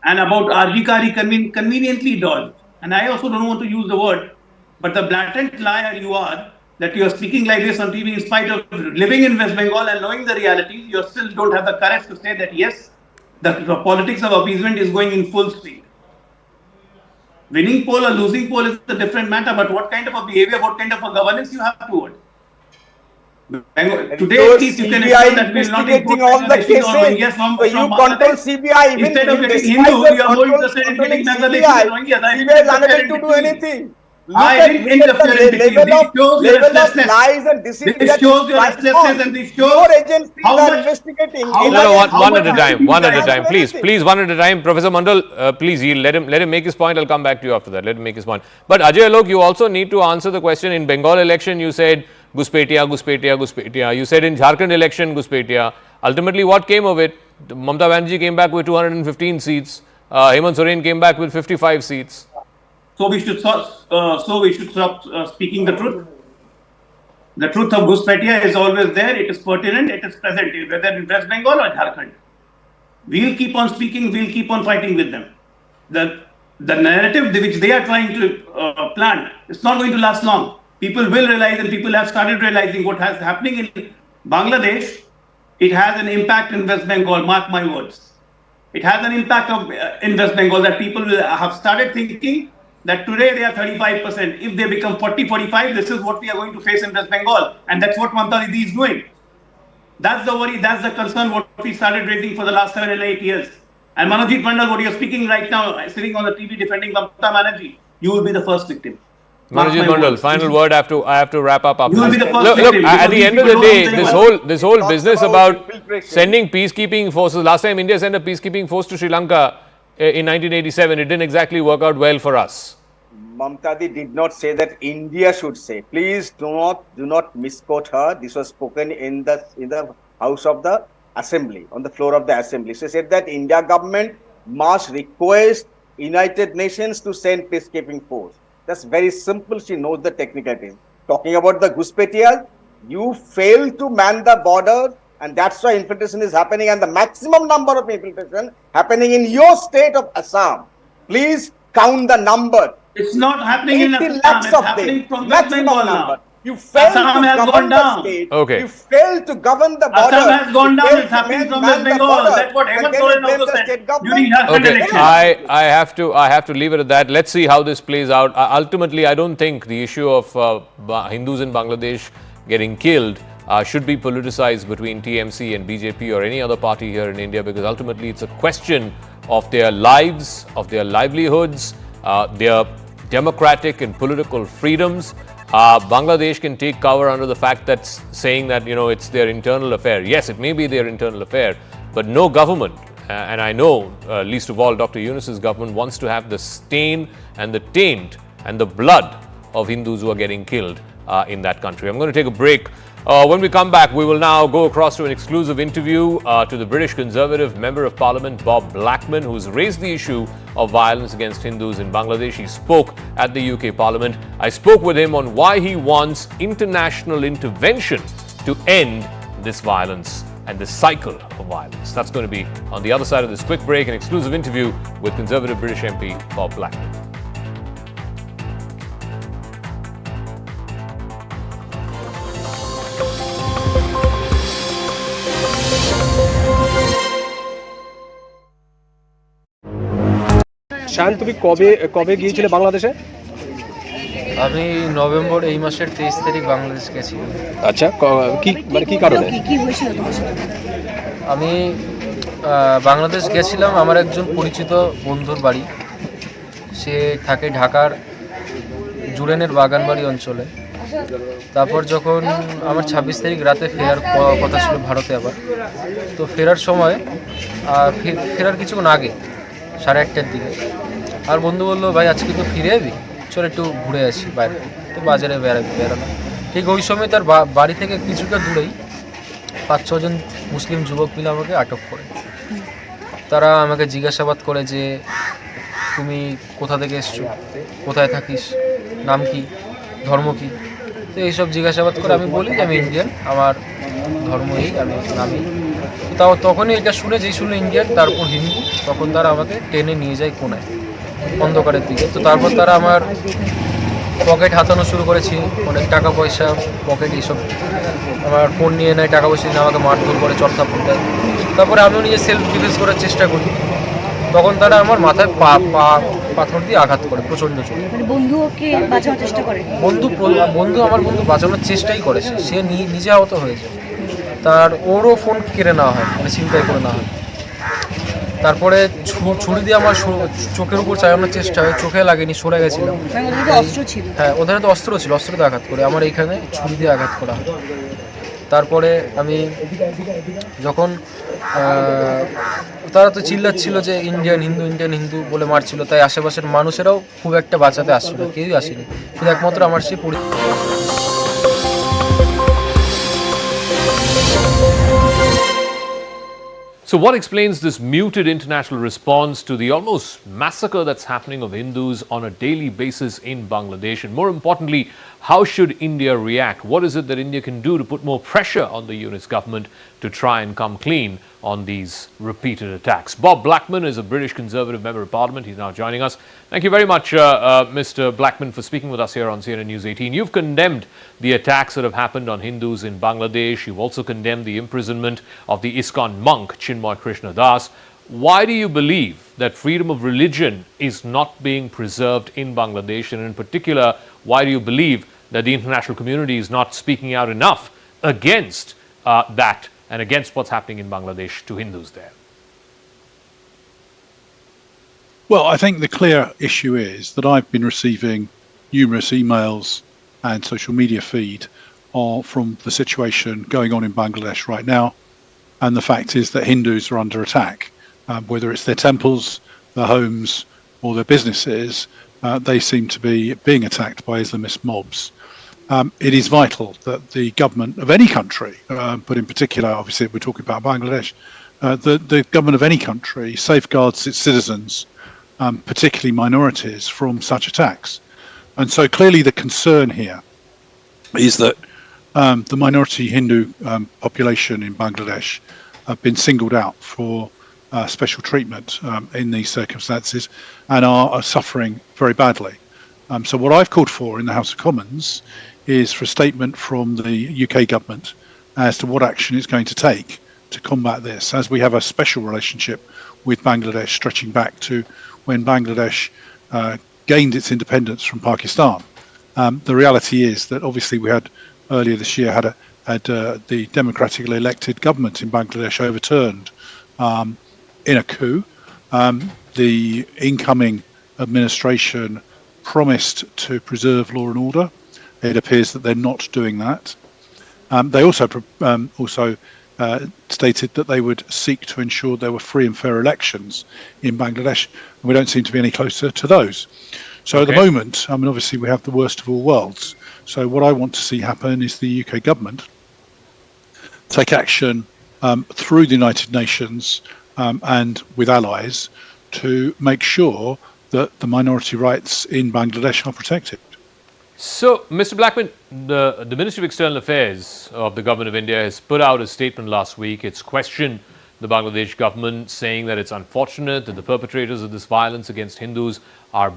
And about RG Kari conveniently dodged. And I also don't want to use the word, but the blatant liar you are, that you are speaking like this on TV in spite of living in West Bengal and knowing the realities, you still don't have the courage to say that yes, the politics of appeasement is going in full swing. Winning poll or losing poll is a different matter, but what kind of a behavior, what kind of a governance you have toward? Today, at least you can CBI that we will not investigating all the cases. So you control CBI. Instead of getting Hindu, you are more interested in getting Bangladesh and Rohingya. CBI is unable to do anything. I didn't interfere in between. This shows your restlessness. Lies and deceit. This shows your restlessness and this shows your agencies how are much investigating. One at a time. One at a time. Please, one at a time. Professor Mandal, please yield. Let him make his point. I'll come back to you after that. Let him make his point. But Ajay Alok, you also need to answer the question. In Bengal election, you said Guspetiya. You said in Jharkhand election, Guspetiya. Ultimately, what came of it? Mamata Banerjee came back with 215 seats. Hemant Soren came back with 55 seats. So we should stop speaking the truth. The truth of Guspetiya is always there. It is pertinent. It is present, whether in West Bengal or Jharkhand. We'll keep on speaking. We'll keep on fighting with them. The narrative which they are trying to plant is not going to last long. People will realize, and people have started realizing what has happening in Bangladesh. It has an impact in West Bengal. Mark my words. It has an impact in West Bengal that people will have started thinking that today they are 35%. If they become 40, 45, this is what we are going to face in West Bengal. And that's what Mamata Didi is doing. That's the worry, that's the concern what we started raising for the last 7 and 8 years. And Manojit Mandal, what you're speaking right now, sitting on the TV defending Mamata Banerjee, you will be the first victim. Manojit Mandal, final word. I have to wrap up after this. Look, at the end of the day, this whole business about sending peacekeeping forces. Last time India sent a peacekeeping force to Sri Lanka in 1987, it didn't exactly work out well for us. Mamata did not say that India should say. Please do not misquote her. This was spoken in the house of the assembly, on the floor of the assembly. She said that India government must request United Nations to send peacekeeping force. That's very simple. She knows the technicalities. Talking about the Guspetiyas, you fail to man the border, and that's why infiltration is happening, and the maximum number of infiltration happening in your state of Assam. Please count the number. It's not happening in Assam. It's happening from West Bengal now. You failed Assam has gone down. Okay. You failed to govern the border. Assam has gone down. It's happening from West Bengal. That's what Hemant Soren also said during Jharkhand election. I have to leave it at that. Let's see how this plays out. Ultimately, I don't think the issue of Hindus in Bangladesh getting killed should be politicized between TMC and BJP or any other party here in India, because ultimately it's a question of their lives, of their livelihoods, their democratic and political freedoms. Bangladesh can take cover under the fact that saying that, it's their internal affair. Yes, it may be their internal affair, but no government, and I know least of all Dr. Yunus's government, wants to have the stain and the taint and the blood of Hindus who are getting killed in that country. I'm going to take a break. When we come back, we will now go across to an exclusive interview to the British Conservative Member of Parliament, Bob Blackman, who's raised the issue of violence against Hindus in Bangladesh. He spoke at the UK Parliament. I spoke with him on why he wants international intervention to end this violence and this cycle of violence. That's going to be on the other side of this quick break, an exclusive interview with Conservative British MP Bob Blackman. শান, তুমি কবে কবে গিয়েছিলে বাংলাদেশে? আমি November এই মাসের 23 তারিখ বাংলাদেশ গেছি। আচ্ছা, কি মানে কি কারণে? কি হয়েছিল তোমার সাথে? আমি বাংলাদেশ গেছিলাম আমার একজন পরিচিত বন্ধুর বাড়ি। সে থাকে ঢাকার জুরেনের বাগানবাড়ি অঞ্চলে। তারপর যখন আমার 26 তারিখ রাতে ফেরার কথা ছিল ভারতে, আবার তো ফেরার সময় ফেরার কিছুক্ষণ আগে 1:30টার দিকে আর বন্ধু বললো, ভাই আজকে তো ফিরে যাবি, চল একটু ঘুরে আসি বাইরে, তো বাজারে বেরানো। ঠিক ওই সময় তার বাড়ি থেকে কিছুটা দূরেই 5-6 জন মুসলিম যুবক মিলে আমাকে আটক করে। তারা আমাকে জিজ্ঞাসাবাদ করে যে তুমি কোথা থেকে এসছো, কোথায় থাকিস, নাম কি, ধর্ম কি। তো এইসব জিজ্ঞাসাবাদ করে আমি বলি যে আমি ইন্ডিয়ান, আমার ধর্ম এই, আমি নামি। তাও তখনই এটা শুনে ইন্ডিয়ান তারপর হিন্দু, তখন তারা আমাকে টেনে নিয়ে যায় কোনায় অন্ধকারের দিকে। তো তারপর তারা আমার পকেট হাতানো শুরু করেছে, অনেক টাকা পয়সা পকেট, এইসব আমার ফোন নিয়ে নেয়, টাকা পয়সা নিয়ে আমাকে মারধর করে, চড়থাপ্পড় দেয়। তারপরে আমিও নিজে সেলফ ডিফেন্স করার চেষ্টা করি, তখন তারা আমার মাথায় পাথর দিয়ে আঘাত করে প্রচণ্ড জোরে। বন্ধুকে বাঁচানোর চেষ্টা করে? আমার বন্ধু বাঁচানোর চেষ্টাই করেছে, সে নিজে আহত হয়েছে। ওরও ফোন কেড়ে নেওয়া হয়, মানে ছিনতাই করে নেওয়া হয়। তারপরে ছুরি দিয়ে আমার চোখের উপর চালানোর চেষ্টা হয়, চোখে লাগেনি, সরে গেছিলাম। হ্যাঁ, ওদের তো অস্ত্র ছিল, অস্ত্র দিয়ে আঘাত করে আমার এইখানে ছুরি দিয়ে আঘাত করা হয়। তারপরে আমি যখন তারা তো চিল্লাচ্ছিল যে ইন্ডিয়ান হিন্দু বলে মারছিল, তাই আশেপাশের মানুষেরাও খুব একটা বাঁচাতে আসছিল, কেউই আসেনি, শুধু একমাত্র আমার সে So what explains this muted international response to the almost massacre that's happening of Hindus on a daily basis in Bangladesh? And more importantly, how should India react? What is it that India can do to put more pressure on the Yunus government to try and come clean on these repeated attacks? Bob Blackman is a British Conservative Member of Parliament. He's now joining us. Thank you very much, Mr. Blackman, for speaking with us here on CNN News 18. You've condemned the attacks that have happened on Hindus in Bangladesh. You've also condemned the imprisonment of the ISKCON monk, Chinmoy Krishna Das. Why do you believe that freedom of religion is not being preserved in Bangladesh? And in particular, why do you believe that the international community is not speaking out enough against that and against what's happening in Bangladesh to Hindus there? Well, I think the clear issue is that I've been receiving numerous emails and social media feed from the situation going on in Bangladesh right now. And the fact is that Hindus are under attack, whether it's their temples, their homes, or their businesses. They seem to be being attacked by Islamist mobs. It is vital that the government of any country, but in particular, obviously, we're talking about Bangladesh, the government of any country safeguards its citizens, particularly minorities, from such attacks. And so clearly the concern here is that the minority Hindu population in Bangladesh have been singled out for special treatment in these circumstances and are suffering very badly. So what I've called for in the House of Commons is for a statement from the UK government as to what action it's going to take to combat this, as we have a special relationship with Bangladesh stretching back to when Bangladesh gained its independence from Pakistan. The reality is that obviously we had earlier this year had the democratically elected government in Bangladesh overturned in a coup. The incoming administration promised to preserve law and order. It appears that they're not doing that. They also stated that they would seek to ensure there were free and fair elections in Bangladesh, and we don't seem to be any closer to those. So at the moment, I mean, obviously we have the worst of all worlds. So what I want to see happen is the UK government take action through the United Nations and with allies to make sure that the minority rights in Bangladesh are protected. So, Mr. Blackman, the Ministry of External Affairs of the Government of India has put out a statement last week. It's questioned the Bangladesh government, saying that it's unfortunate that the perpetrators of this violence against Hindus are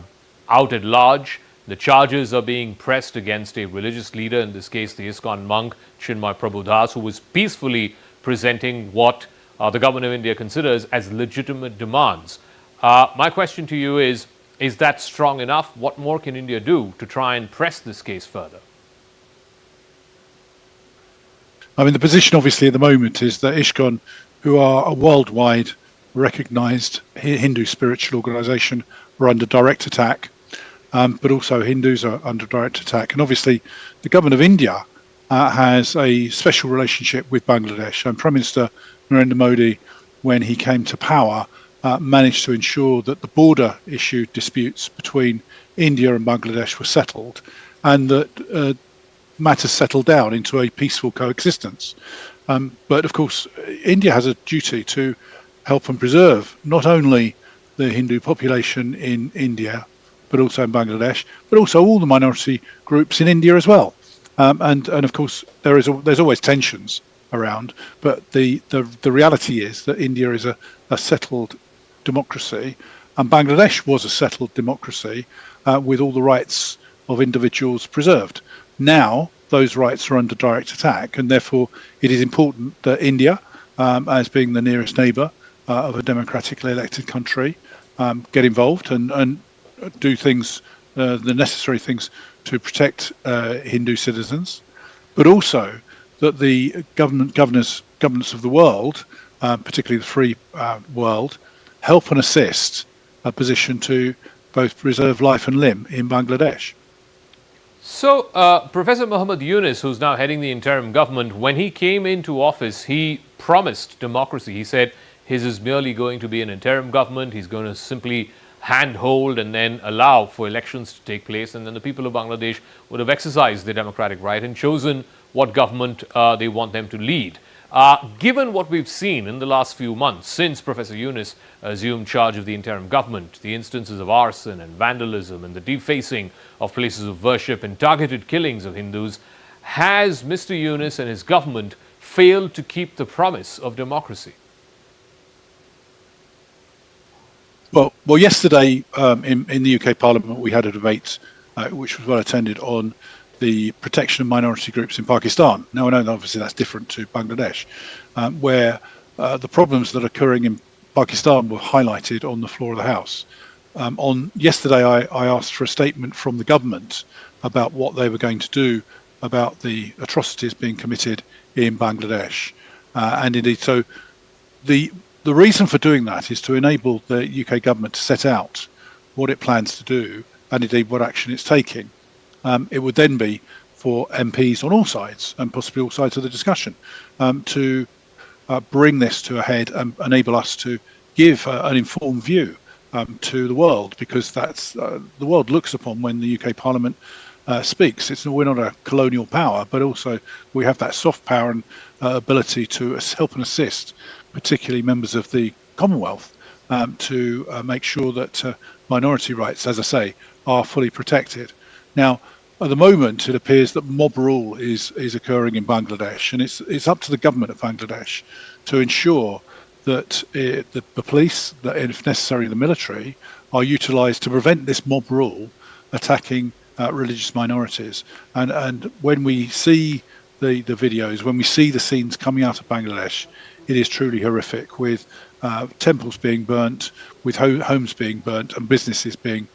out at large. The charges are being pressed against a religious leader, in this case the ISKCON monk Chinmay Prabhudas, who was peacefully presenting what the Government of India considers as legitimate demands. My question to you is that strong enough? What more can India do to try and press this case further? I mean, the position obviously at the moment is that ISKCON, who are a worldwide recognized Hindu spiritual organization, are under direct attack, but also Hindus are under direct attack. And obviously the Government of India has a special relationship with Bangladesh, and Prime Minister Narendra Modi, when he came to power, managed to ensure that the border issue disputes between India and Bangladesh were settled, and that matters settled down into a peaceful coexistence. But of course, India has a duty to help and preserve not only the Hindu population in India, but also in Bangladesh, but also all the minority groups in India as well. And of course, there's always tensions around, but the reality is that India is a settled democracy, and Bangladesh was a settled democracy with all the rights of individuals preserved. Now those rights are under direct attack, and therefore it is important that India, as being the nearest neighbour of a democratically elected country, get involved and do things, the necessary things to protect Hindu citizens, but also that the governments of the world, particularly the free world, help and assist a position to both preserve life and limb in Bangladesh. So, Professor Muhammad Yunus, who's now heading the interim government, when he came into office, he promised democracy. He said his is merely going to be an interim government. He's going to simply handhold and then allow for elections to take place, and then the people of Bangladesh would have exercised their democratic right and chosen what government they want them to lead. Given what we've seen in the last few months since Professor Yunus assumed charge of the interim government, the instances of arson and vandalism and the defacing of places of worship and targeted killings of Hindus, has Mr. Yunus and his government failed to keep the promise of democracy? Well, yesterday in the UK Parliament we had a debate which was well attended on the protection of minority groups in Pakistan. Now, I know obviously that's different to Bangladesh, where the problems that are occurring in Pakistan were highlighted on the floor of the House. On yesterday, I asked for a statement from the government about what they were going to do about the atrocities being committed in Bangladesh, and indeed, so the reason for doing that is to enable the UK government to set out what it plans to do and indeed what action it's taking. It would then be for MPs on all sides, and possibly all sides of the discussion, to bring this to a head and enable us to give an informed view to the world, because that's the world looks upon when the UK Parliament speaks. We're not a colonial power, but also we have that soft power and ability to help and assist, particularly members of the Commonwealth, to make sure that minority rights, as I say, are fully protected. Now, at the moment, it appears that mob rule is occurring in Bangladesh, and it's up to the government of Bangladesh to ensure that the police, that if necessary the military, are utilised to prevent this mob rule attacking religious minorities. And when we see the videos, when we see the scenes coming out of Bangladesh, it is truly horrific, with temples being burnt, with homes being burnt, and businesses being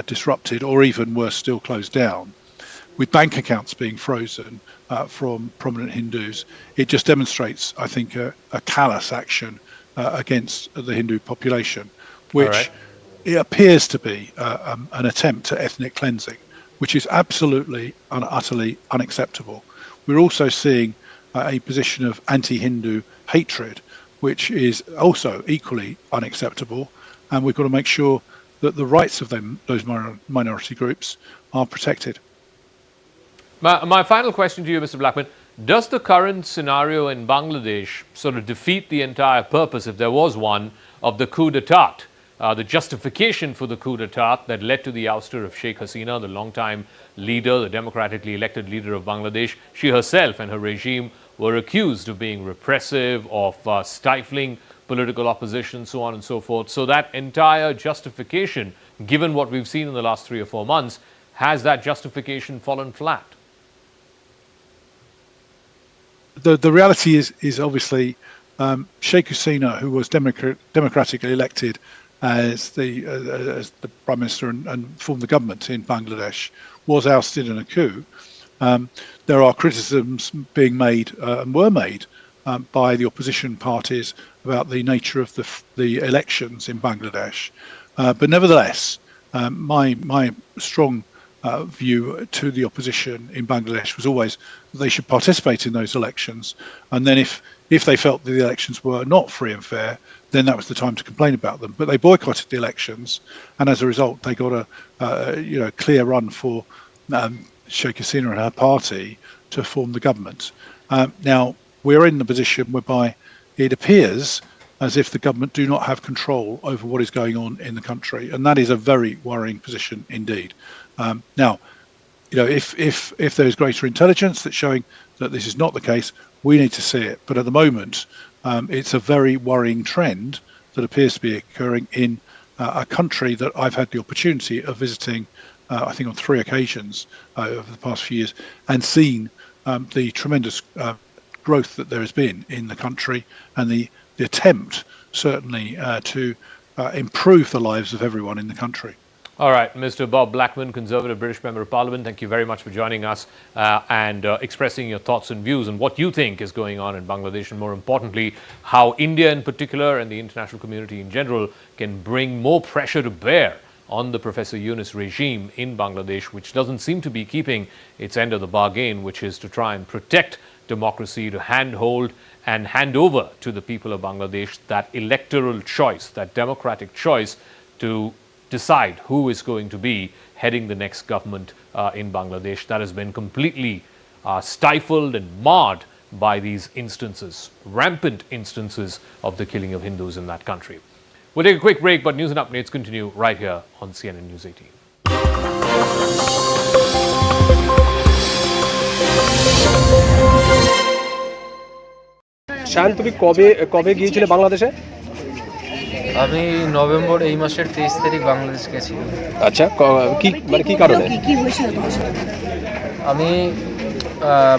disrupted, or even worse still, closed down, with bank accounts being frozen from prominent Hindus. It just demonstrates, I think, a callous action against the Hindu population, which it appears to be an attempt at ethnic cleansing, which is absolutely and utterly unacceptable. We're also seeing a position of anti-Hindu hatred, which is also equally unacceptable, and we've got to make sure that the rights of those minority groups are protected. My final question to you, Mr. Blackman, does the current scenario in Bangladesh sort of defeat the entire purpose, if there was one, of the coup d'etat, the justification for the coup d'etat that led to the ouster of Sheikh Hasina, the longtime leader, the democratically elected leader of Bangladesh? She herself and her regime were accused of being repressive, of stifling political opposition, so on and so forth. So that entire justification, given what we've seen in the last 3 or 4 months, has that justification fallen flat? The reality is obviously Sheikh Hasina, who was democratically elected as the Prime Minister and formed the government in Bangladesh, was ousted in a coup. There are criticisms being made and were made by the opposition parties about the nature of the elections in Bangladesh. But nevertheless, my strong view to the opposition in Bangladesh was always that they should participate in those elections, and then if they felt that the elections were not free and fair, then that was the time to complain about them. But they boycotted the elections, and as a result, they got a clear run for Sheikh Hasina and her party to form the government. Now we're in the position whereby it appears as if the government do not have control over what is going on in the country, and that is a very worrying position indeed. Now, if there is greater intelligence that's showing that this is not the case, we need to see it. But at the moment, it's a very worrying trend that appears to be occurring in a country that I've had the opportunity of visiting, I think on 3 occasions over the past few years, and seen the tremendous growth that there has been in the country, and the attempt certainly to improve the lives of everyone in the country. All right, Mr. Bob Blackman, Conservative British Member of Parliament, thank you very much for joining us and expressing your thoughts and views on what you think is going on in Bangladesh, and more importantly, how India in particular and the international community in general can bring more pressure to bear on the Professor Yunus regime in Bangladesh, which doesn't seem to be keeping its end of the bargain, which is to try and protect democracy, to handhold and hand over to the people of Bangladesh that electoral choice, that democratic choice to decide who is going to be heading the next government in Bangladesh. That has been completely stifled and marred by these instances, rampant instances of the killing of Hindus in that country. We'll take a quick break, but news and updates continue right here on CNN News 18. শান, তুমি কবে গিয়েছিলে বাংলাদেশে? আমি November এই মাসের 23 তারিখ বাংলাদেশ গেছিলাম। আচ্ছা, কি কারণে? আমি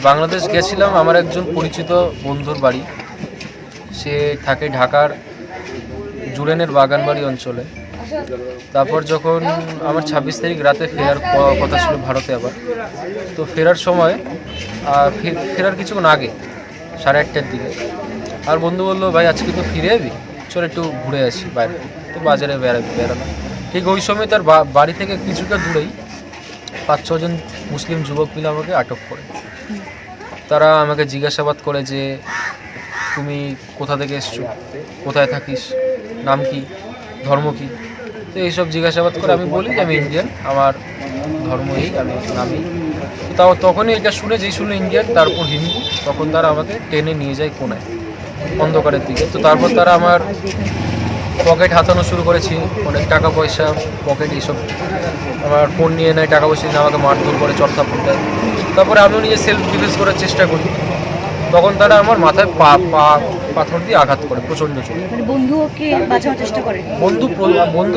বাংলাদেশ গেছিলাম আমার একজন পরিচিত বন্ধুর বাড়ি। সে থাকে ঢাকার জুড়েনের বাগানবাড়ি অঞ্চলে। তারপর যখন আমার 26 তারিখ রাতে ফেরার কথা ছিল ভারতে, আবার তো ফেরার সময় ফেরার কিছুক্ষণ আগে 8:30টার দিকে আর বন্ধু বললো, ভাই আজকে তো ফিরে যাবি, চল একটু ঘুরে আসি বাইরে, তো বাজারে বেরানো। ঠিক ওই সময় তার বাড়ি থেকে কিছুটা দূরেই 5-6 জন মুসলিম যুবক মিলে আমাকে আটক করে। তারা আমাকে জিজ্ঞাসাবাদ করে যে তুমি কোথা থেকে এসছো, কোথায় থাকিস, নাম কি, ধর্ম কি। তো এইসব জিজ্ঞাসাবাদ করে আমি বলি যে আমি ইন্ডিয়ান, আমার ধর্ম এই, আমি নামি। তাও তখনই এটা শুনে ইন্ডিয়ান তারপর হিন্দু, তখন তারা আমাকে টেনে নিয়ে যায় কোনায় অন্ধকারের দিকে। তো তারপর তারা আমার পকেট হাতানো শুরু করেছে, অনেক টাকা পয়সা পকেট এইসব, আমার ফোন নিয়ে নেয়, টাকা পয়সা নিয়ে আমাকে মারধর করে, চড়থাপ্পড় দেয়। তারপরে আমিও নিজে সেলফ ডিফেন্স করার চেষ্টা করি, তখন তারা আমার মাথায় পাথর দিয়ে আঘাত করে প্রচণ্ড জোরে। বন্ধুকে বাঁচানোর চেষ্টা করে,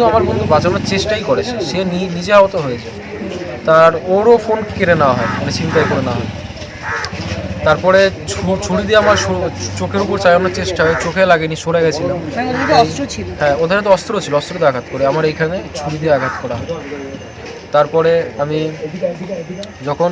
আমার বন্ধু বাঁচানোর চেষ্টাই করেছে, সে নিজে আহত হয়েছে। ওরও ফোন কেড়ে নেওয়া হয়, মানে ছিনতাই করে নেওয়া হয়। তারপরে ছুরি দিয়ে আমার চোখের উপর চালানোর চেষ্টা হয়, চোখে লাগেনি, সরে গেছিলাম। হ্যাঁ, ওদের তো অস্ত্র ছিল, অস্ত্র দিয়ে আঘাত করে আমার এইখানে ছুরি দিয়ে আঘাত করা হয়। তারপরে আমি যখন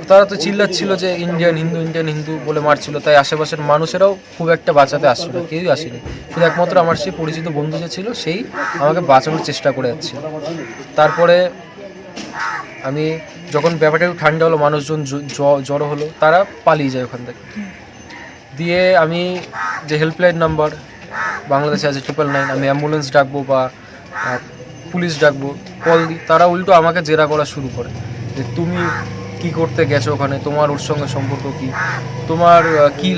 তারা তো চিল্লাচ্ছিল যে ইন্ডিয়ান হিন্দু বলে মারছিল, তাই আশেপাশের মানুষেরাও খুব একটা বাঁচাতে আসছিল, কেউই আসেনি। শুধু একমাত্র আমার সেই পরিচিত বন্ধু যে ছিল সেই আমাকে বাঁচানোর চেষ্টা করে যাচ্ছিল। তারপরে আমি যখন ব্যাপারটা একটু ঠান্ডা হলো, মানুষজন জড়ো হলো, তারা পালিয়ে যায় ওখান থেকে। দিয়ে আমি যে হেল্পলাইন নাম্বার বাংলাদেশে আছে 999, আমি অ্যাম্বুলেন্স ডাকবো বা পুলিশ ডাকবো, কল দিই, তারা উল্টো আমাকে জেরা করা শুরু করে যে তুমি কি করতে গেছো ওখানে, তোমার ওর সঙ্গে সম্পর্ক কি, তোমার কি